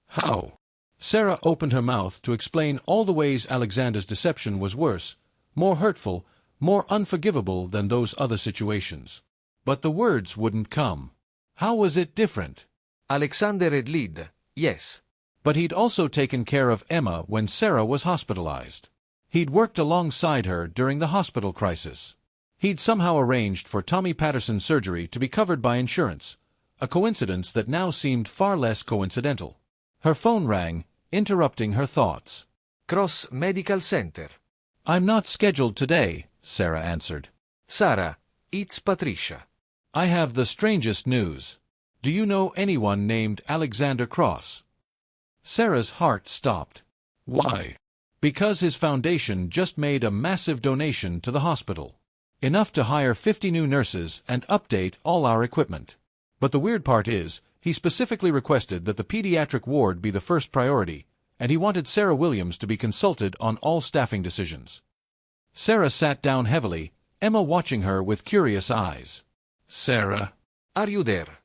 How? Sarah opened her mouth to explain all the ways Alexander's deception was worse, more hurtful, more unforgivable than those other situations. But the words wouldn't come. How was it different? Alexander had lied, yes. But he'd also taken care of Emma when Sarah was hospitalized. He'd worked alongside her during the hospital crisis. He'd somehow arranged for Tommy Patterson's surgery to be covered by insurance, a coincidence that now seemed far less coincidental. Her phone rang, interrupting her thoughts. Cross Medical Center. I'm not scheduled today, Sarah answered. Sarah, it's Patricia. I have the strangest news. Do you know anyone named Alexander Cross? Sarah's heart stopped. Why? Because his foundation just made a massive donation to the hospital. Enough to hire 50 new nurses and update all our equipment. But the weird part is, he specifically requested that the pediatric ward be the first priority, and he wanted Sarah Williams to be consulted on all staffing decisions. Sarah sat down heavily, Emma watching her with curious eyes. Sarah. Are you there?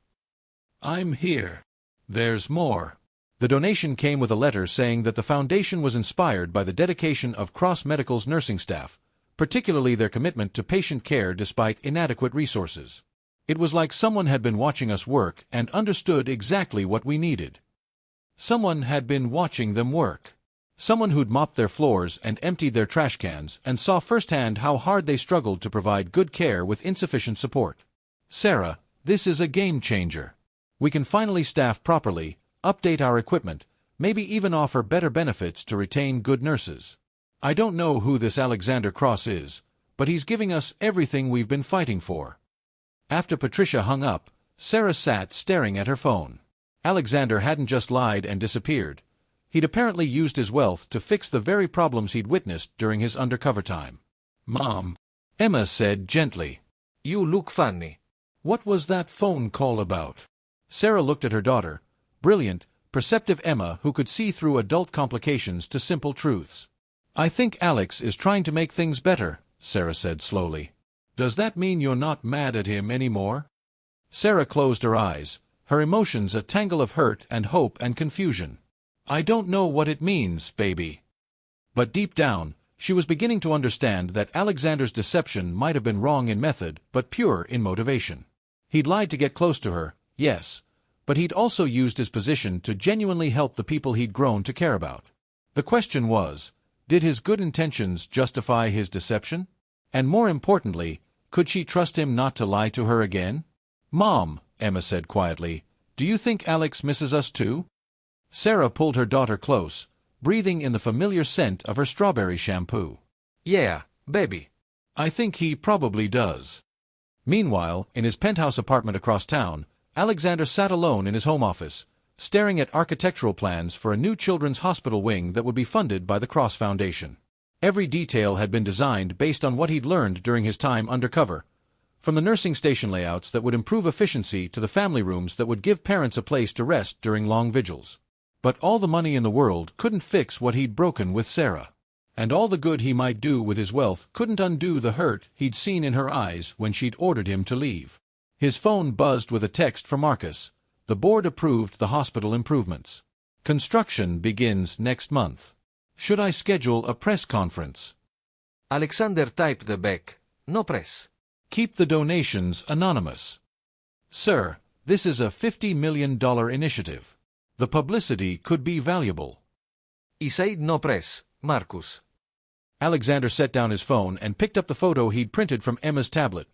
I'm here. There's more. The donation came with a letter saying that the foundation was inspired by the dedication of Cross Medical's nursing staff, particularly their commitment to patient care despite inadequate resources. It was like someone had been watching us work and understood exactly what we needed. Someone had been watching them work. Someone who'd mopped their floors and emptied their trash cans and saw firsthand how hard they struggled to provide good care with insufficient support. Sarah, this is a game changer. We can finally staff properly, update our equipment, maybe even offer better benefits to retain good nurses. I don't know who this Alexander Cross is, but he's giving us everything we've been fighting for. After Patricia hung up, Sarah sat staring at her phone. Alexander hadn't just lied and disappeared. He'd apparently used his wealth to fix the very problems he'd witnessed during his undercover time. Mom, Emma said gently. You look funny. What was that phone call about? Sarah looked at her daughter, brilliant, perceptive Emma who could see through adult complications to simple truths. I think Alex is trying to make things better, Sarah said slowly. Does that mean you're not mad at him anymore? Sarah closed her eyes, her emotions a tangle of hurt and hope and confusion. I don't know what it means, baby. But deep down, she was beginning to understand that Alexander's deception might have been wrong in method, but pure in motivation. He'd lied to get close to her, yes, but he'd also used his position to genuinely help the people he'd grown to care about. The question was, did his good intentions justify his deception? And more importantly, could she trust him not to lie to her again? Mom, Emma said quietly, do you think Alex misses us too? Sarah pulled her daughter close, breathing in the familiar scent of her strawberry shampoo. Yeah, baby. I think he probably does. Meanwhile, in his penthouse apartment across town, Alexander sat alone in his home office, staring at architectural plans for a new children's hospital wing that would be funded by the Cross Foundation. Every detail had been designed based on what he'd learned during his time undercover, From the nursing station layouts that would improve efficiency to the family rooms that would give parents a place to rest during long vigils. But all the money in the world couldn't fix what he'd broken with Sarah. And all the good he might do with his wealth couldn't undo the hurt he'd seen in her eyes when she'd ordered him to leave. His phone buzzed with a text from Marcus. The board approved the hospital improvements. Construction begins next month. Should I schedule a press conference? Alexander typed back, "No press." Keep the donations anonymous. Sir, this is a $50 million initiative. The publicity could be valuable. He said no press, Marcus. Alexander set down his phone and picked up the photo he'd printed from Emma's tablet.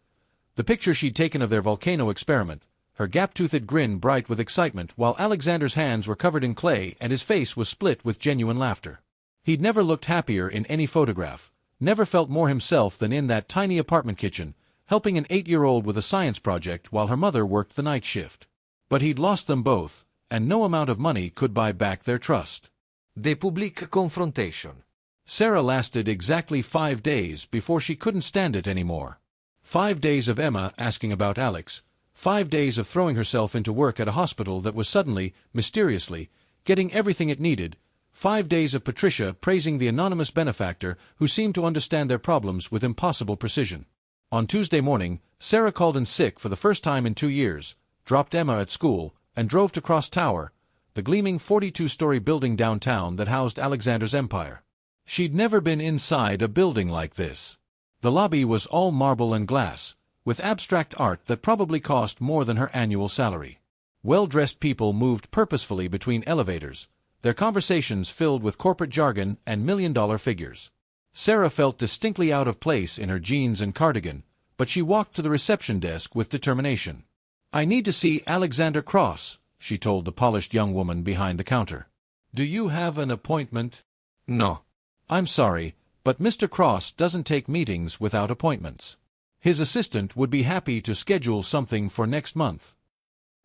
The picture she'd taken of their volcano experiment, her gap-toothed grin bright with excitement while Alexander's hands were covered in clay and his face was split with genuine laughter. He'd never looked happier in any photograph, never felt more himself than in that tiny apartment kitchen, helping an 8-year-old with a science project while her mother worked the night shift. But he'd lost them both, and no amount of money could buy back their trust. The public confrontation. Sarah lasted exactly 5 days before she couldn't stand it anymore. 5 days of Emma asking about Alex, 5 days of throwing herself into work at a hospital that was suddenly, mysteriously, getting everything it needed, 5 days of Patricia praising the anonymous benefactor who seemed to understand their problems with impossible precision. On Tuesday morning, Sarah called in sick for the first time in 2 years, dropped Emma at school, and drove to Cross Tower, the gleaming 42-story building downtown that housed Alexander's empire. She'd never been inside a building like this. The lobby was all marble and glass, with abstract art that probably cost more than her annual salary. Well-dressed people moved purposefully between elevators, their conversations filled with corporate jargon and million-dollar figures. Sarah felt distinctly out of place in her jeans and cardigan, but she walked to the reception desk with determination. "I need to see Alexander Cross," she told the polished young woman behind the counter. "Do you have an appointment?" No. "I'm sorry, but Mr. Cross doesn't take meetings without appointments. His assistant would be happy to schedule something for next month.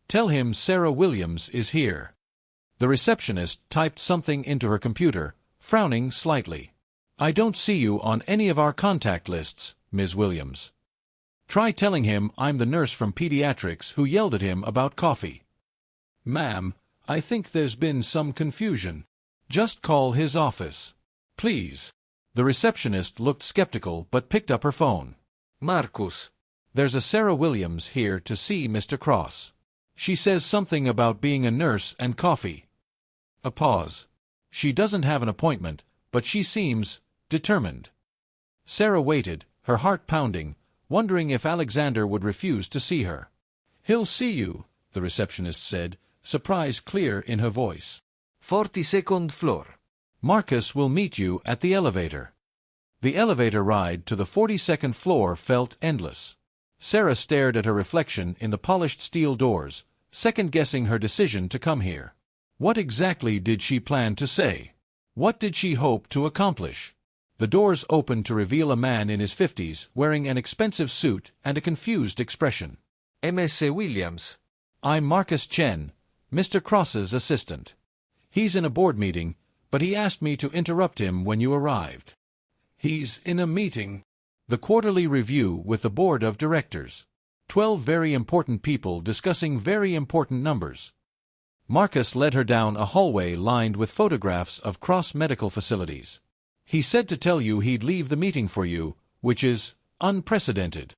Tell him Sarah Williams is here." The receptionist typed something into her computer, frowning slightly. "I don't see you on any of our contact lists, Ms. Williams. Try telling him I'm the nurse from pediatrics who yelled at him about coffee." "Ma'am, I think there's been some confusion. Just call his office, please." The receptionist looked skeptical but picked up her phone. Marcus. "There's a Sarah Williams here to see Mr. Cross. She says something about being a nurse and coffee." A pause. "She doesn't have an appointment, but she seems determined." Sarah waited, her heart pounding, wondering if Alexander would refuse to see her. "He'll see you," the receptionist said, surprise clear in her voice. 42nd floor. "Marcus will meet you at the elevator." The elevator ride to the 42nd floor felt endless. Sarah stared at her reflection in the polished steel doors, second-guessing her decision to come here. What exactly did she plan to say? What did she hope to accomplish? The doors opened to reveal a man in his 50s wearing an expensive suit and a confused expression. Ms. Williams. "I'm Marcus Chen, Mr. Cross's assistant. He's in a board meeting, but he asked me to interrupt him when you arrived." "He's in a meeting?" "The quarterly review with the board of directors. 12 very important people discussing very important numbers." Marcus led her down a hallway lined with photographs of Cross medical facilities. "He said to tell you he'd leave the meeting for you, which is unprecedented."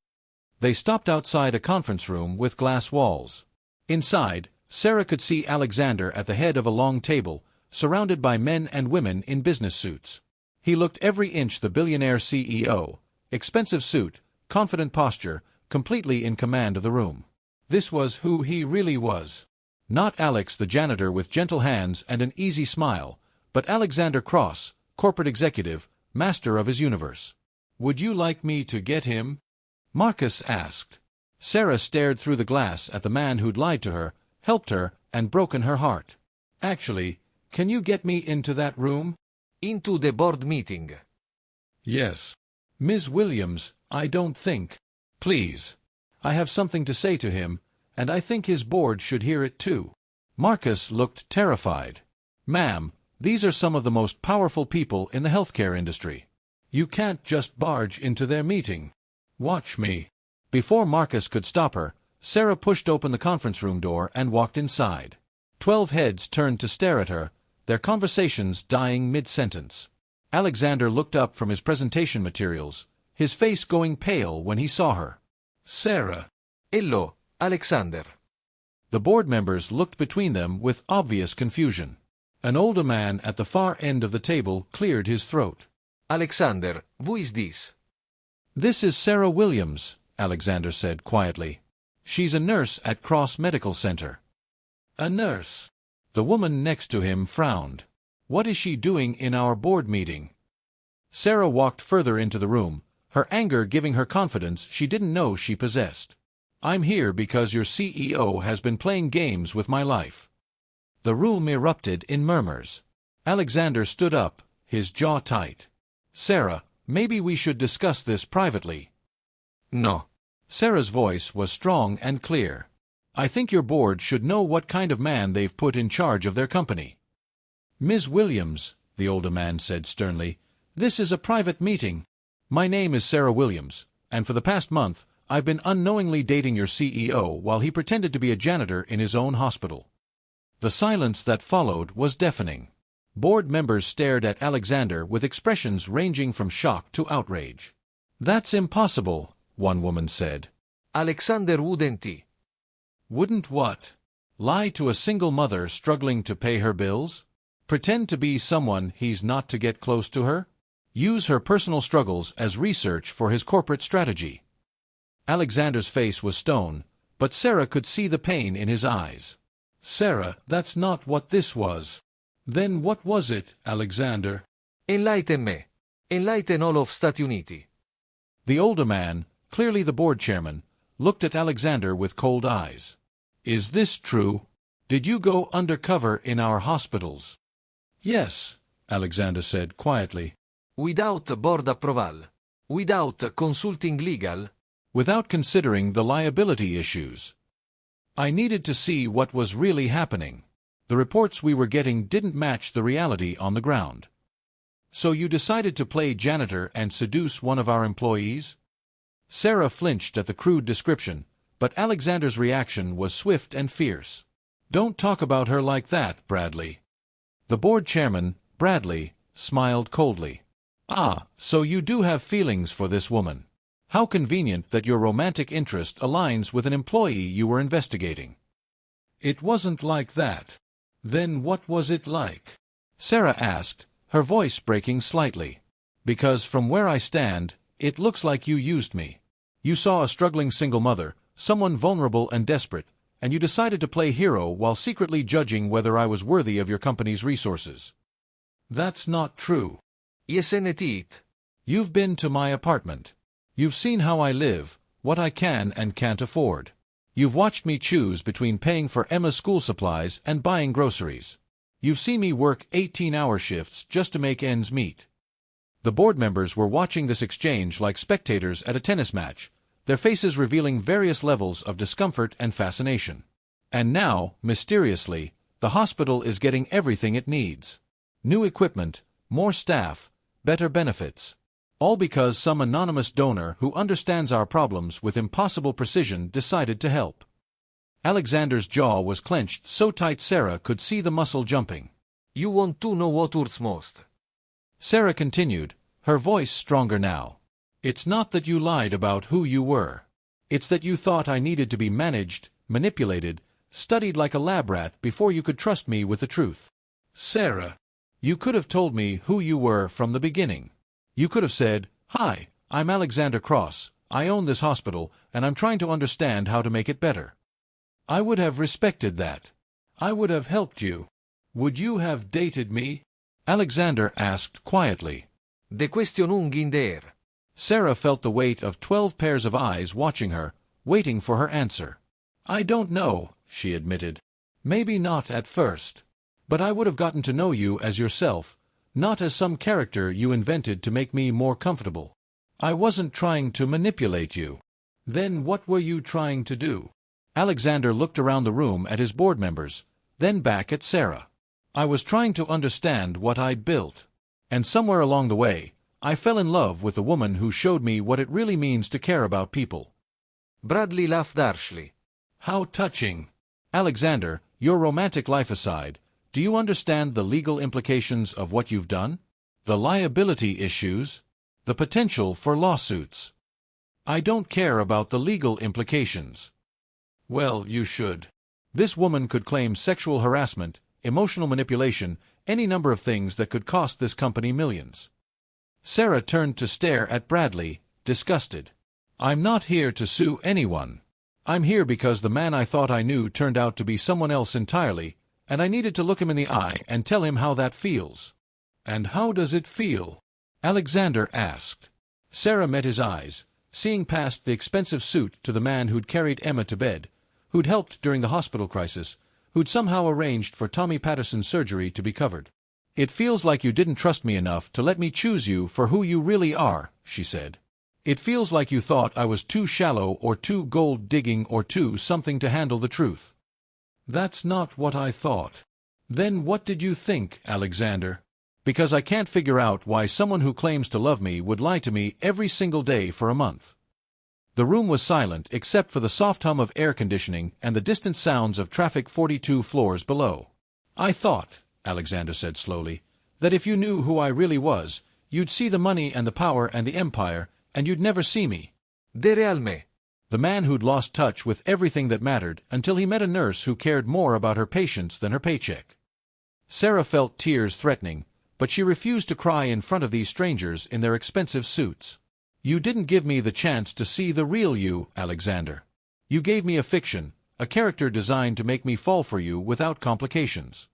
They stopped outside a conference room with glass walls. Inside, Sarah could see Alexander at the head of a long table, surrounded by men and women in business suits. He looked every inch the billionaire CEO, expensive suit, confident posture, completely in command of the room. This was who he really was. Not Alex the janitor with gentle hands and an easy smile, but Alexander Cross, corporate executive, master of his universe. "Would you like me to get him?" Marcus asked. Sarah stared through the glass at the man who'd lied to her, helped her, and broken her heart. "Actually, can you get me into that room?" Into the board meeting. Yes. "Ms. Williams, I don't think. Please. I have something to say to him, and I think his board should hear it too." Marcus looked terrified. "Ma'am, these are some of the most powerful people in the healthcare industry. You can't just barge into their meeting." "Watch me." Before Marcus could stop her, Sarah pushed open the conference room door and walked inside. 12 heads turned to stare at her, their conversations dying mid-sentence. Alexander looked up from his presentation materials, his face going pale when he saw her. Sarah. Hello, Alexander. The board members looked between them with obvious confusion. An older man at the far end of the table cleared his throat. Alexander, who is this? This is Sarah Williams, Alexander said quietly. She's a nurse at Cross Medical Center. A nurse. The woman next to him frowned. What is she doing in our board meeting? Sarah walked further into the room, her anger giving her confidence she didn't know she possessed. I'm here because your CEO has been playing games with my life. The room erupted in murmurs. Alexander stood up, his jaw tight. Sarah, maybe we should discuss this privately. No. Sarah's voice was strong and clear. I think your board should know what kind of man they've put in charge of their company. Ms. Williams, the older man said sternly, this is a private meeting. My name is Sarah Williams, and for the past month, I've been unknowingly dating your CEO while he pretended to be a janitor in his own hospital. The silence that followed was deafening. Board members stared at Alexander with expressions ranging from shock to outrage. That's impossible, one woman said. Alexander wouldn't he? Wouldn't what? Lie to a single mother struggling to pay her bills? Pretend to be someone he's not to get close to her? Use her personal struggles as research for his corporate strategy? Alexander's face was stone, but Sarah could see the pain in his eyes. Sarah, that's not what this was. Then what was it, Alexander? Enlighten me. Enlighten all of Stati Uniti. The older man, clearly the board chairman, looked at Alexander with cold eyes. Is this true? Did you go undercover in our hospitals? Yes, Alexander said quietly. Without board approval. Without consulting legal. Without considering the liability issues. I needed to see what was really happening. The reports we were getting didn't match the reality on the ground. So you decided to play janitor and seduce one of our employees? Sarah flinched at the crude description, but Alexander's reaction was swift and fierce. Don't talk about her like that, Bradley. The board chairman, Bradley, smiled coldly. Ah, so you do have feelings for this woman. How convenient that your romantic interest aligns with an employee you were investigating. It wasn't like that. Then what was it like? Sarah asked, her voice breaking slightly. Because from where I stand, it looks like you used me. You saw a struggling single mother, someone vulnerable and desperate, and you decided to play hero while secretly judging whether I was worthy of your company's resources. That's not true. Isn't it? You've been to my apartment. You've seen how I live, what I can and can't afford. You've watched me choose between paying for Emma's school supplies and buying groceries. You've seen me work 18-hour shifts just to make ends meet. The board members were watching this exchange like spectators at a tennis match, their faces revealing various levels of discomfort and fascination. And now, mysteriously, the hospital is getting everything it needs. New equipment, more staff, better benefits. All because some anonymous donor who understands our problems with impossible precision decided to help. Alexander's jaw was clenched so tight Sarah could see the muscle jumping. You want to know what hurts most? Sarah continued, her voice stronger now. It's not that you lied about who you were. It's that you thought I needed to be managed, manipulated, studied like a lab rat before you could trust me with the truth. Sarah, you could have told me who you were from the beginning. You could have said, "Hi, I'm Alexander Cross, I own this hospital, and I'm trying to understand how to make it better." I would have respected that. I would have helped you. Would you have dated me? Alexander asked quietly. The question hung in the air. Sarah felt the weight of 12 pairs of eyes watching her, waiting for her answer. I don't know, she admitted. Maybe not at first. But I would have gotten to know you as yourself, not as some character you invented to make me more comfortable. I wasn't trying to manipulate you. Then what were you trying to do? Alexander looked around the room at his board members, then back at Sarah. I was trying to understand what I'd built. And somewhere along the way, I fell in love with a woman who showed me what it really means to care about people. Bradley laughed harshly. How touching. Alexander, your romantic life aside, do you understand the legal implications of what you've done? The liability issues? The potential for lawsuits? I don't care about the legal implications. Well, you should. This woman could claim sexual harassment, emotional manipulation, any number of things that could cost this company millions. Sarah turned to stare at Bradley, disgusted. I'm not here to sue anyone. I'm here because the man I thought I knew turned out to be someone else entirely, and I needed to look him in the eye and tell him how that feels. And how does it feel? Alexander asked. Sarah met his eyes, seeing past the expensive suit to the man who'd carried Emma to bed, who'd helped during the hospital crisis, who'd somehow arranged for Tommy Patterson's surgery to be covered. It feels like you didn't trust me enough to let me choose you for who you really are, she said. It feels like you thought I was too shallow or too gold-digging or too something to handle the truth. That's not what I thought. Then what did you think, Alexander? Because I can't figure out why someone who claims to love me would lie to me every single day for a month. The room was silent except for the soft hum of air conditioning and the distant sounds of traffic 42 floors below. I thought, Alexander said slowly, that if you knew who I really was, you'd see the money and the power and the empire, and you'd never see me. De realme. The man who'd lost touch with everything that mattered until he met a nurse who cared more about her patients than her paycheck. Sarah felt tears threatening, but she refused to cry in front of these strangers in their expensive suits. You didn't give me the chance to see the real you, Alexander. You gave me a fiction, a character designed to make me fall for you without complications.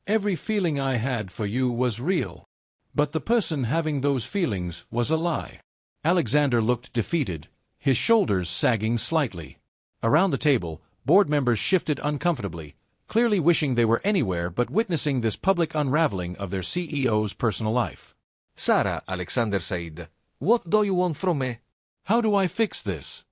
Every feeling I had for you was real. But the person having those feelings was a lie. Alexander looked defeated, his shoulders sagging slightly. Around the table, board members shifted uncomfortably, clearly wishing they were anywhere but witnessing this public unraveling of their CEO's personal life. Sarah, Alexander said, what do you want from me? How do I fix this?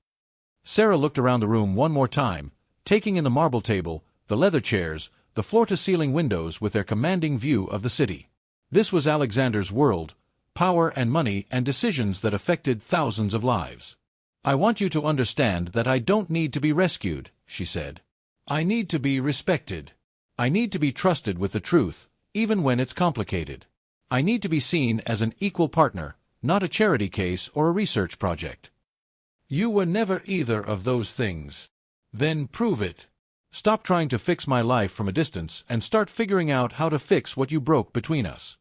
Sarah looked around the room one more time, taking in the marble table, the leather chairs, the floor-to-ceiling windows with their commanding view of the city. This was Alexander's world, power and money and decisions that affected thousands of lives. I want you to understand that I don't need to be rescued, she said. I need to be respected. I need to be trusted with the truth, even when it's complicated. I need to be seen as an equal partner, not a charity case or a research project. You were never either of those things. Then prove it. Stop trying to fix my life from a distance and start figuring out how to fix what you broke between us.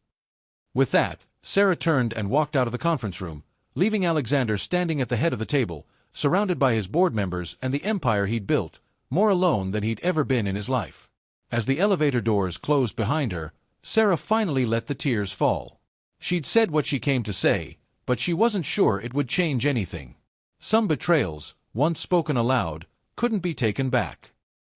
With that, Sarah turned and walked out of the conference room, leaving Alexander standing at the head of the table, surrounded by his board members and the empire he'd built, more alone than he'd ever been in his life. As the elevator doors closed behind her, Sarah finally let the tears fall. She'd said what she came to say, but she wasn't sure it would change anything. Some betrayals, once spoken aloud, couldn't be taken back.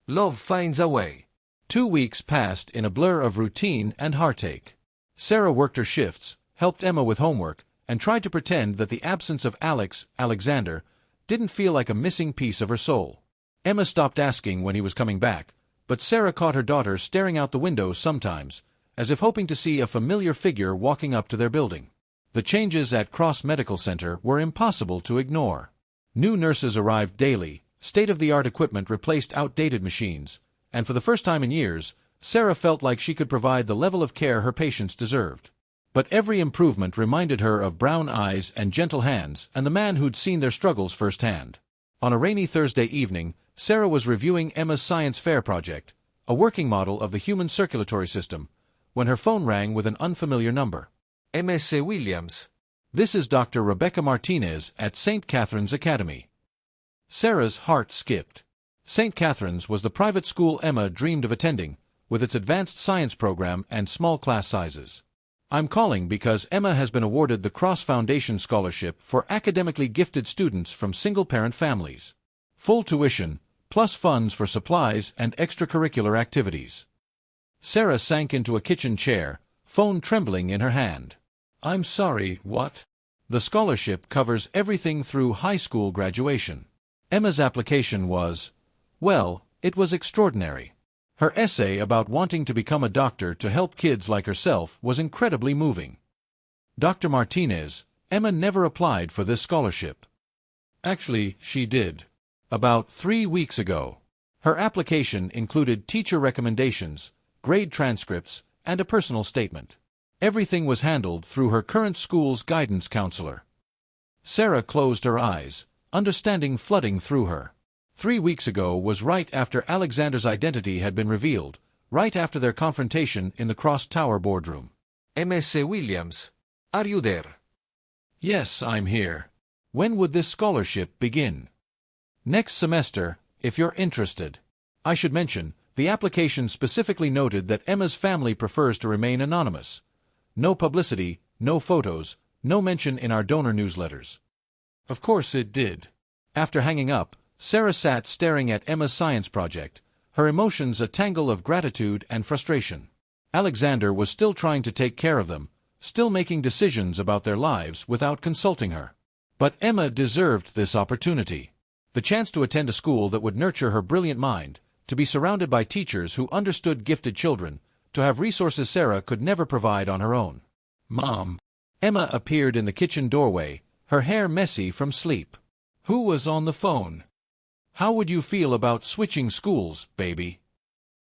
Love finds a way. 2 weeks passed in a blur of routine and heartache. Sarah worked her shifts, helped Emma with homework, and tried to pretend that the absence of Alexander, didn't feel like a missing piece of her soul. Emma stopped asking when he was coming back, but Sarah caught her daughter staring out the window sometimes, as if hoping to see a familiar figure walking up to their building. The changes at Cross Medical Center were impossible to ignore. New nurses arrived daily, state-of-the-art equipment replaced outdated machines, and for the first time in years, Sarah felt like she could provide the level of care her patients deserved. But every improvement reminded her of brown eyes and gentle hands and the man who'd seen their struggles firsthand. On a rainy Thursday evening, Sarah was reviewing Emma's science fair project, a working model of the human circulatory system, when her phone rang with an unfamiliar number. M.S. Williams. This is Dr. Rebecca Martinez at St. Catherine's Academy. Sarah's heart skipped. St. Catherine's was the private school Emma dreamed of attending, with its advanced science program and small class sizes. I'm calling because Emma has been awarded the Cross Foundation Scholarship for academically gifted students from single-parent families. Full tuition, plus funds for supplies and extracurricular activities. Sarah sank into a kitchen chair, phone trembling in her hand. I'm sorry, what? The scholarship covers everything through high school graduation. Emma's application was, well, it was extraordinary. Her essay about wanting to become a doctor to help kids like herself was incredibly moving. Dr. Martinez, Emma never applied for this scholarship. Actually, she did. About 3 weeks ago. Her application included teacher recommendations, grade transcripts, and a personal statement. Everything was handled through her current school's guidance counselor. Sarah closed her eyes, understanding flooding through her. 3 weeks ago was right after Alexander's identity had been revealed, right after their confrontation in the Cross Tower boardroom. Ms. Williams, are you there? Yes, I'm here. When would this scholarship begin? Next semester, if you're interested. I should mention, the application specifically noted that Emma's family prefers to remain anonymous. No publicity, no photos, no mention in our donor newsletters. Of course it did. After hanging up, Sarah sat staring at Emma's science project, her emotions a tangle of gratitude and frustration. Alexander was still trying to take care of them, still making decisions about their lives without consulting her. But Emma deserved this opportunity. The chance to attend a school that would nurture her brilliant mind, to be surrounded by teachers who understood gifted children, to have resources Sarah could never provide on her own. Mom. Emma appeared in the kitchen doorway, her hair messy from sleep. Who was on the phone? How would you feel about switching schools, baby?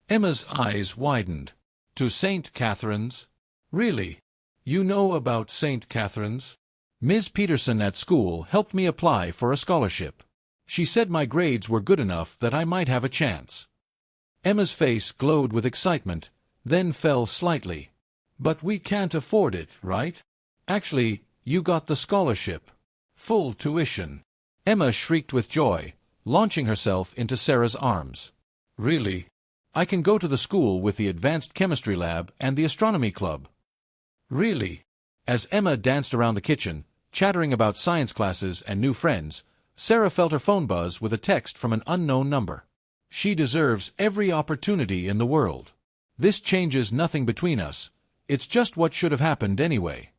Emma's eyes widened. To St. Catherine's? Really? You know about St. Catherine's? Ms. Peterson at school helped me apply for a scholarship. She said my grades were good enough that I might have a chance. Emma's face glowed with excitement, then fell slightly. But we can't afford it, right? Actually, you got the scholarship. Full tuition. Emma shrieked with joy, launching herself into Sarah's arms. Really? I can go to the school with the advanced chemistry lab and the astronomy club. Really? As Emma danced around the kitchen, chattering about science classes and new friends, Sarah felt her phone buzz with a text from an unknown number. She deserves every opportunity in the world. This changes nothing between us. It's just what should have happened anyway.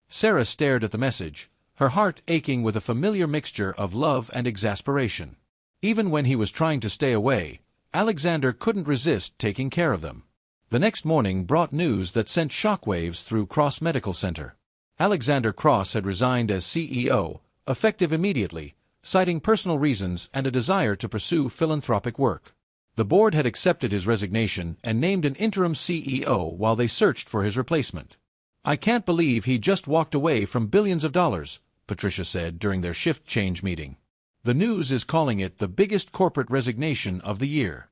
Sarah stared at the message, her heart aching with a familiar mixture of love and exasperation. Even when he was trying to stay away, Alexander couldn't resist taking care of them. The next morning brought news that sent shockwaves through Cross Medical Center. Alexander Cross had resigned as CEO, effective immediately, citing personal reasons and a desire to pursue philanthropic work. The board had accepted his resignation and named an interim CEO while they searched for his replacement. I can't believe he just walked away from billions of dollars, Patricia said during their shift change meeting. The news is calling it the biggest corporate resignation of the year.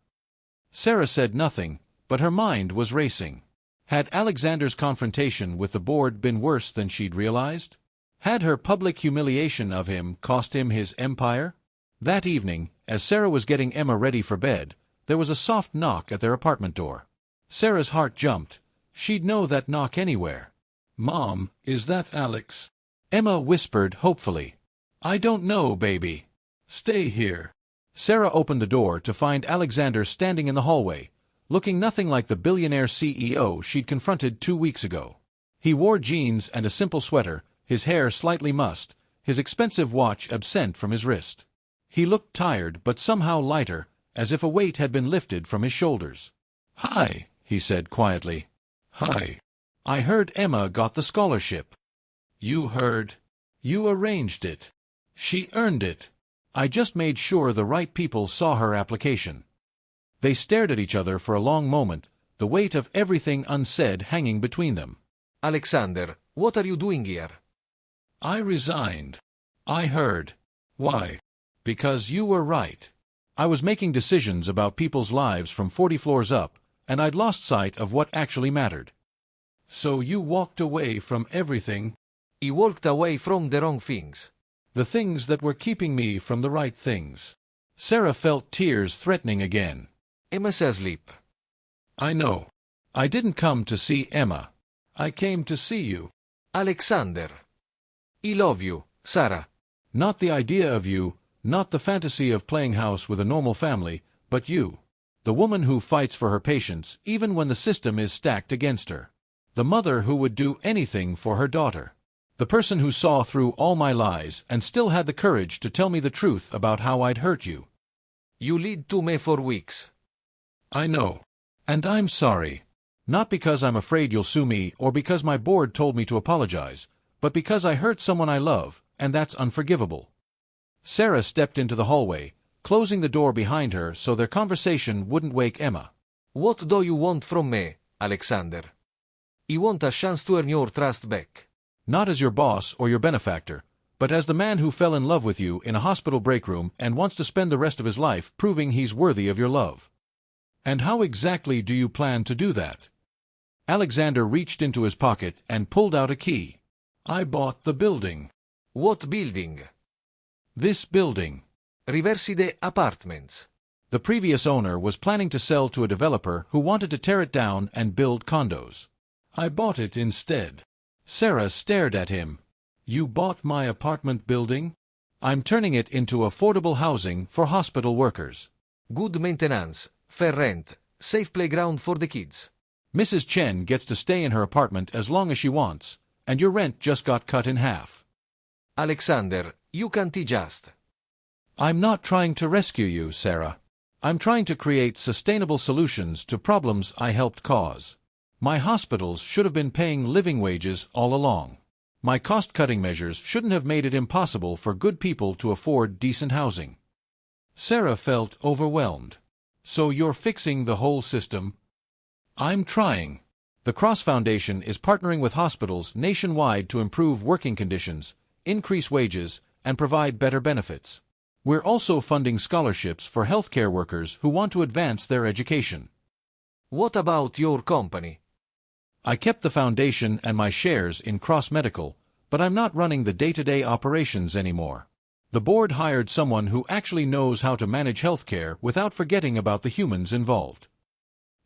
Sarah said nothing, but her mind was racing. Had Alexander's confrontation with the board been worse than she'd realized? Had her public humiliation of him cost him his empire? That evening, as Sarah was getting Emma ready for bed, there was a soft knock at their apartment door. Sarah's heart jumped. She'd know that knock anywhere. Mom, is that Alex? Emma whispered hopefully. I don't know, baby. Stay here. Sarah opened the door to find Alexander standing in the hallway, looking nothing like the billionaire CEO she'd confronted 2 weeks ago. He wore jeans and a simple sweater, his hair slightly mussed, his expensive watch absent from his wrist. He looked tired but somehow lighter, as if a weight had been lifted from his shoulders. Hi, he said quietly. Hi. I heard Emma got the scholarship. You heard? You arranged it. She earned it. I just made sure the right people saw her application. They stared at each other for a long moment, the weight of everything unsaid hanging between them. Alexander, what are you doing here? I resigned. I heard. Why? Because you were right. I was making decisions about people's lives from 40 floors up, and I'd lost sight of what actually mattered. So you walked away from everything? He walked away from the wrong things. The things that were keeping me from the right things. Sarah felt tears threatening again. Emma's asleep. I know. I didn't come to see Emma. I came to see you. Alexander. I love you, Sarah. Not the idea of you, not the fantasy of playing house with a normal family, but you. The woman who fights for her patients even when the system is stacked against her. The mother who would do anything for her daughter. The person who saw through all my lies and still had the courage to tell me the truth about how I'd hurt you. You lied to me for weeks. I know. And I'm sorry. Not because I'm afraid you'll sue me or because my board told me to apologize, but because I hurt someone I love, and that's unforgivable. Sarah stepped into the hallway, closing the door behind her so their conversation wouldn't wake Emma. What do you want from me, Alexander? I want a chance to earn your trust back. Not as your boss or your benefactor, but as the man who fell in love with you in a hospital break room and wants to spend the rest of his life proving he's worthy of your love. And how exactly do you plan to do that? Alexander reached into his pocket and pulled out a key. I bought the building. What building? This building. Riverside Apartments. The previous owner was planning to sell to a developer who wanted to tear it down and build condos. I bought it instead. Sarah stared at him. You bought my apartment building? I'm turning it into affordable housing for hospital workers. Good maintenance, fair rent, safe playground for the kids. Mrs. Chen gets to stay in her apartment as long as she wants, and your rent just got cut in half. Alexander, you can't just. I'm not trying to rescue you, Sarah. I'm trying to create sustainable solutions to problems I helped cause. My hospitals should have been paying living wages all along. My cost-cutting measures shouldn't have made it impossible for good people to afford decent housing. Sarah felt overwhelmed. So you're fixing the whole system? I'm trying. The Cross Foundation is partnering with hospitals nationwide to improve working conditions, increase wages, and provide better benefits. We're also funding scholarships for healthcare workers who want to advance their education. What about your company? I kept the foundation and my shares in Cross Medical, but I'm not running the day-to-day operations anymore. The board hired someone who actually knows how to manage healthcare without forgetting about the humans involved.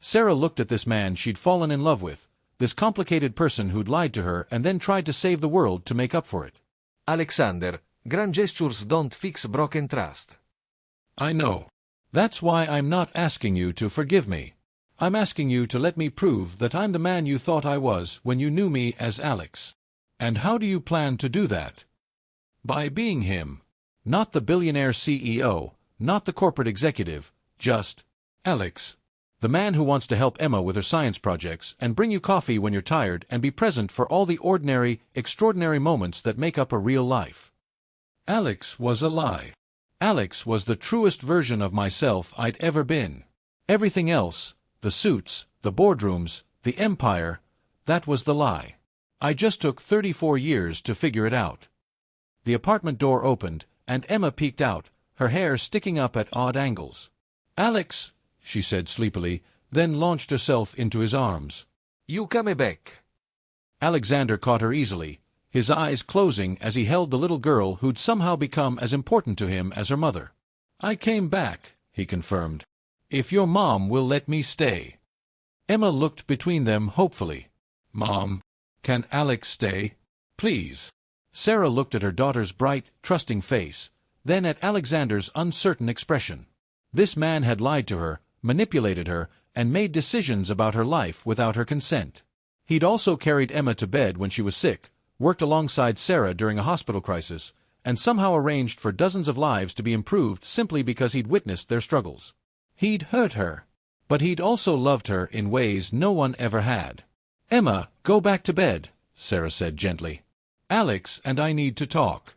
Sarah looked at this man she'd fallen in love with, this complicated person who'd lied to her and then tried to save the world to make up for it. Alexander, grand gestures don't fix broken trust. I know. That's why I'm not asking you to forgive me. I'm asking you to let me prove that I'm the man you thought I was when you knew me as Alex. And how do you plan to do that? By being him. Not the billionaire CEO, not the corporate executive, just Alex. The man who wants to help Emma with her science projects and bring you coffee when you're tired and be present for all the ordinary, extraordinary moments that make up a real life. Alex was a lie. Alex was the truest version of myself I'd ever been. Everything else, the suits, the boardrooms, the empire, that was the lie. I just took 34 years to figure it out. The apartment door opened, and Emma peeked out, her hair sticking up at odd angles. Alex, she said sleepily, then launched herself into his arms. You come back. Alexander caught her easily, his eyes closing as he held the little girl who'd somehow become as important to him as her mother. I came back, he confirmed. If your mom will let me stay. Emma looked between them hopefully. Mom, can Alex stay? Please. Sarah looked at her daughter's bright, trusting face, then at Alexander's uncertain expression. This man had lied to her, manipulated her, and made decisions about her life without her consent. He'd also carried Emma to bed when she was sick, worked alongside Sarah during a hospital crisis, and somehow arranged for dozens of lives to be improved simply because he'd witnessed their struggles. He'd hurt her, but he'd also loved her in ways no one ever had. Emma, go back to bed, Sarah said gently. Alex and I need to talk.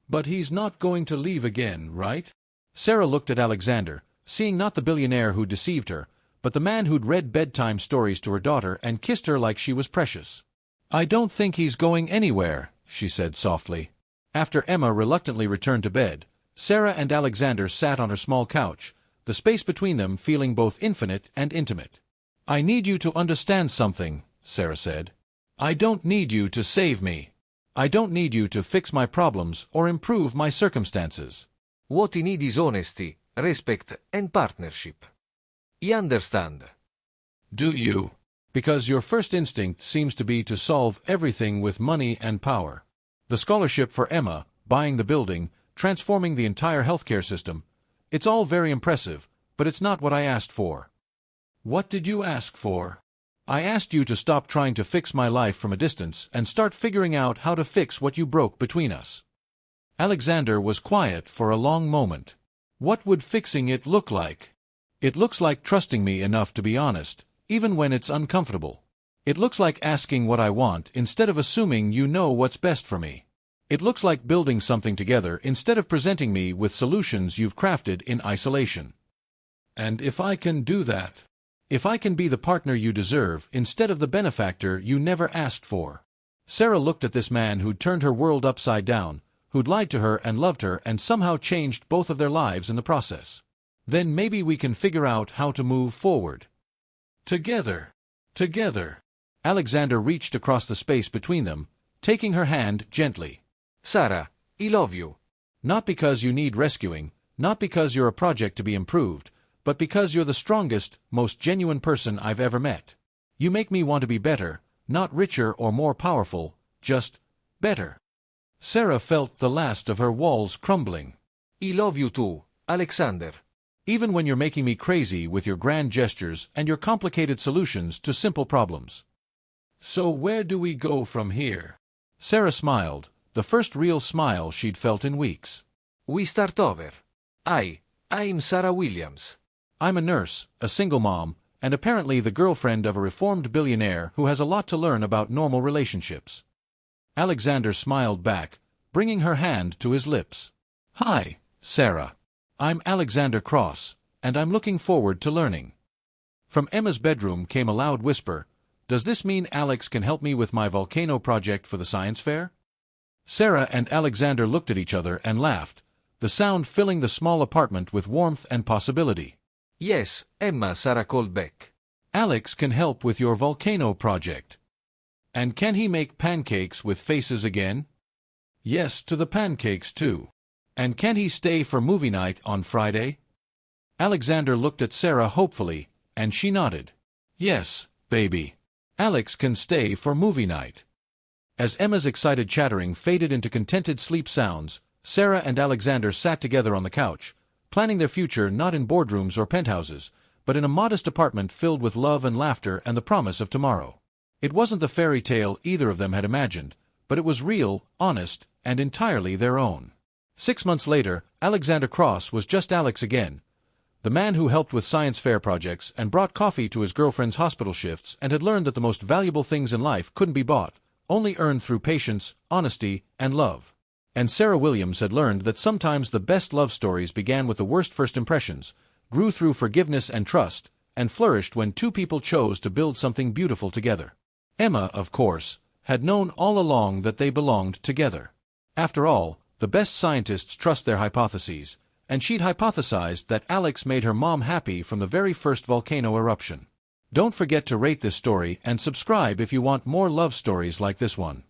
But he's not going to leave again, right? Sarah looked at Alexander, seeing not the billionaire who deceived her, but the man who'd read bedtime stories to her daughter and kissed her like she was precious. I don't think he's going anywhere, she said softly. After Emma reluctantly returned to bed, Sarah and Alexander sat on her small couch, the space between them feeling both infinite and intimate. I need you to understand something, Sarah said. I don't need you to save me. I don't need you to fix my problems or improve my circumstances. What I need is honesty, respect, and partnership. I understand. Do you? Because your first instinct seems to be to solve everything with money and power. The scholarship for Emma, buying the building, transforming the entire healthcare system, it's all very impressive, but it's not what I asked for. What did you ask for? I asked you to stop trying to fix my life from a distance and start figuring out how to fix what you broke between us. Alexander was quiet for a long moment. What would fixing it look like? It looks like trusting me enough to be honest, even when it's uncomfortable. It looks like asking what I want instead of assuming you know what's best for me. It looks like building something together instead of presenting me with solutions you've crafted in isolation. And if I can do that, if I can be the partner you deserve instead of the benefactor you never asked for. Sarah looked at this man who'd turned her world upside down, who'd lied to her and loved her and somehow changed both of their lives in the process. Then maybe we can figure out how to move forward. Together. Together. Alexander reached across the space between them, taking her hand gently. Sarah, I love you. Not because you need rescuing, not because you're a project to be improved, but because you're the strongest, most genuine person I've ever met. You make me want to be better, not richer or more powerful, just better. Sarah felt the last of her walls crumbling. I love you too, Alexander. Even when you're making me crazy with your grand gestures and your complicated solutions to simple problems. So where do we go from here? Sarah smiled, the first real smile she'd felt in weeks. We start over. I'm Sarah Williams. I'm a nurse, a single mom, and apparently the girlfriend of a reformed billionaire who has a lot to learn about normal relationships. Alexander smiled back, bringing her hand to his lips. Hi, Sarah. I'm Alexander Cross, and I'm looking forward to learning. From Emma's bedroom came a loud whisper. Does this mean Alex can help me with my volcano project for the science fair? Sarah and Alexander looked at each other and laughed, the sound filling the small apartment with warmth and possibility. Yes, Emma, Sarah called back. Alex can help with your volcano project. And can he make pancakes with faces again? Yes, to the pancakes too. And can he stay for movie night on Friday? Alexander looked at Sarah hopefully, and she nodded. Yes, baby. Alex can stay for movie night. As Emma's excited chattering faded into contented sleep sounds, Sarah and Alexander sat together on the couch, planning their future not in boardrooms or penthouses, but in a modest apartment filled with love and laughter and the promise of tomorrow. It wasn't the fairy tale either of them had imagined, but it was real, honest, and entirely their own. 6 months later, Alexander Cross was just Alex again, the man who helped with science fair projects and brought coffee to his girlfriend's hospital shifts and had learned that the most valuable things in life couldn't be bought, only earned through patience, honesty, and love. And Sarah Williams had learned that sometimes the best love stories began with the worst first impressions, grew through forgiveness and trust, and flourished when two people chose to build something beautiful together. Emma, of course, had known all along that they belonged together. After all, the best scientists trust their hypotheses, and she'd hypothesized that Alex made her mom happy from the very first volcano eruption. Don't forget to rate this story and subscribe if you want more love stories like this one.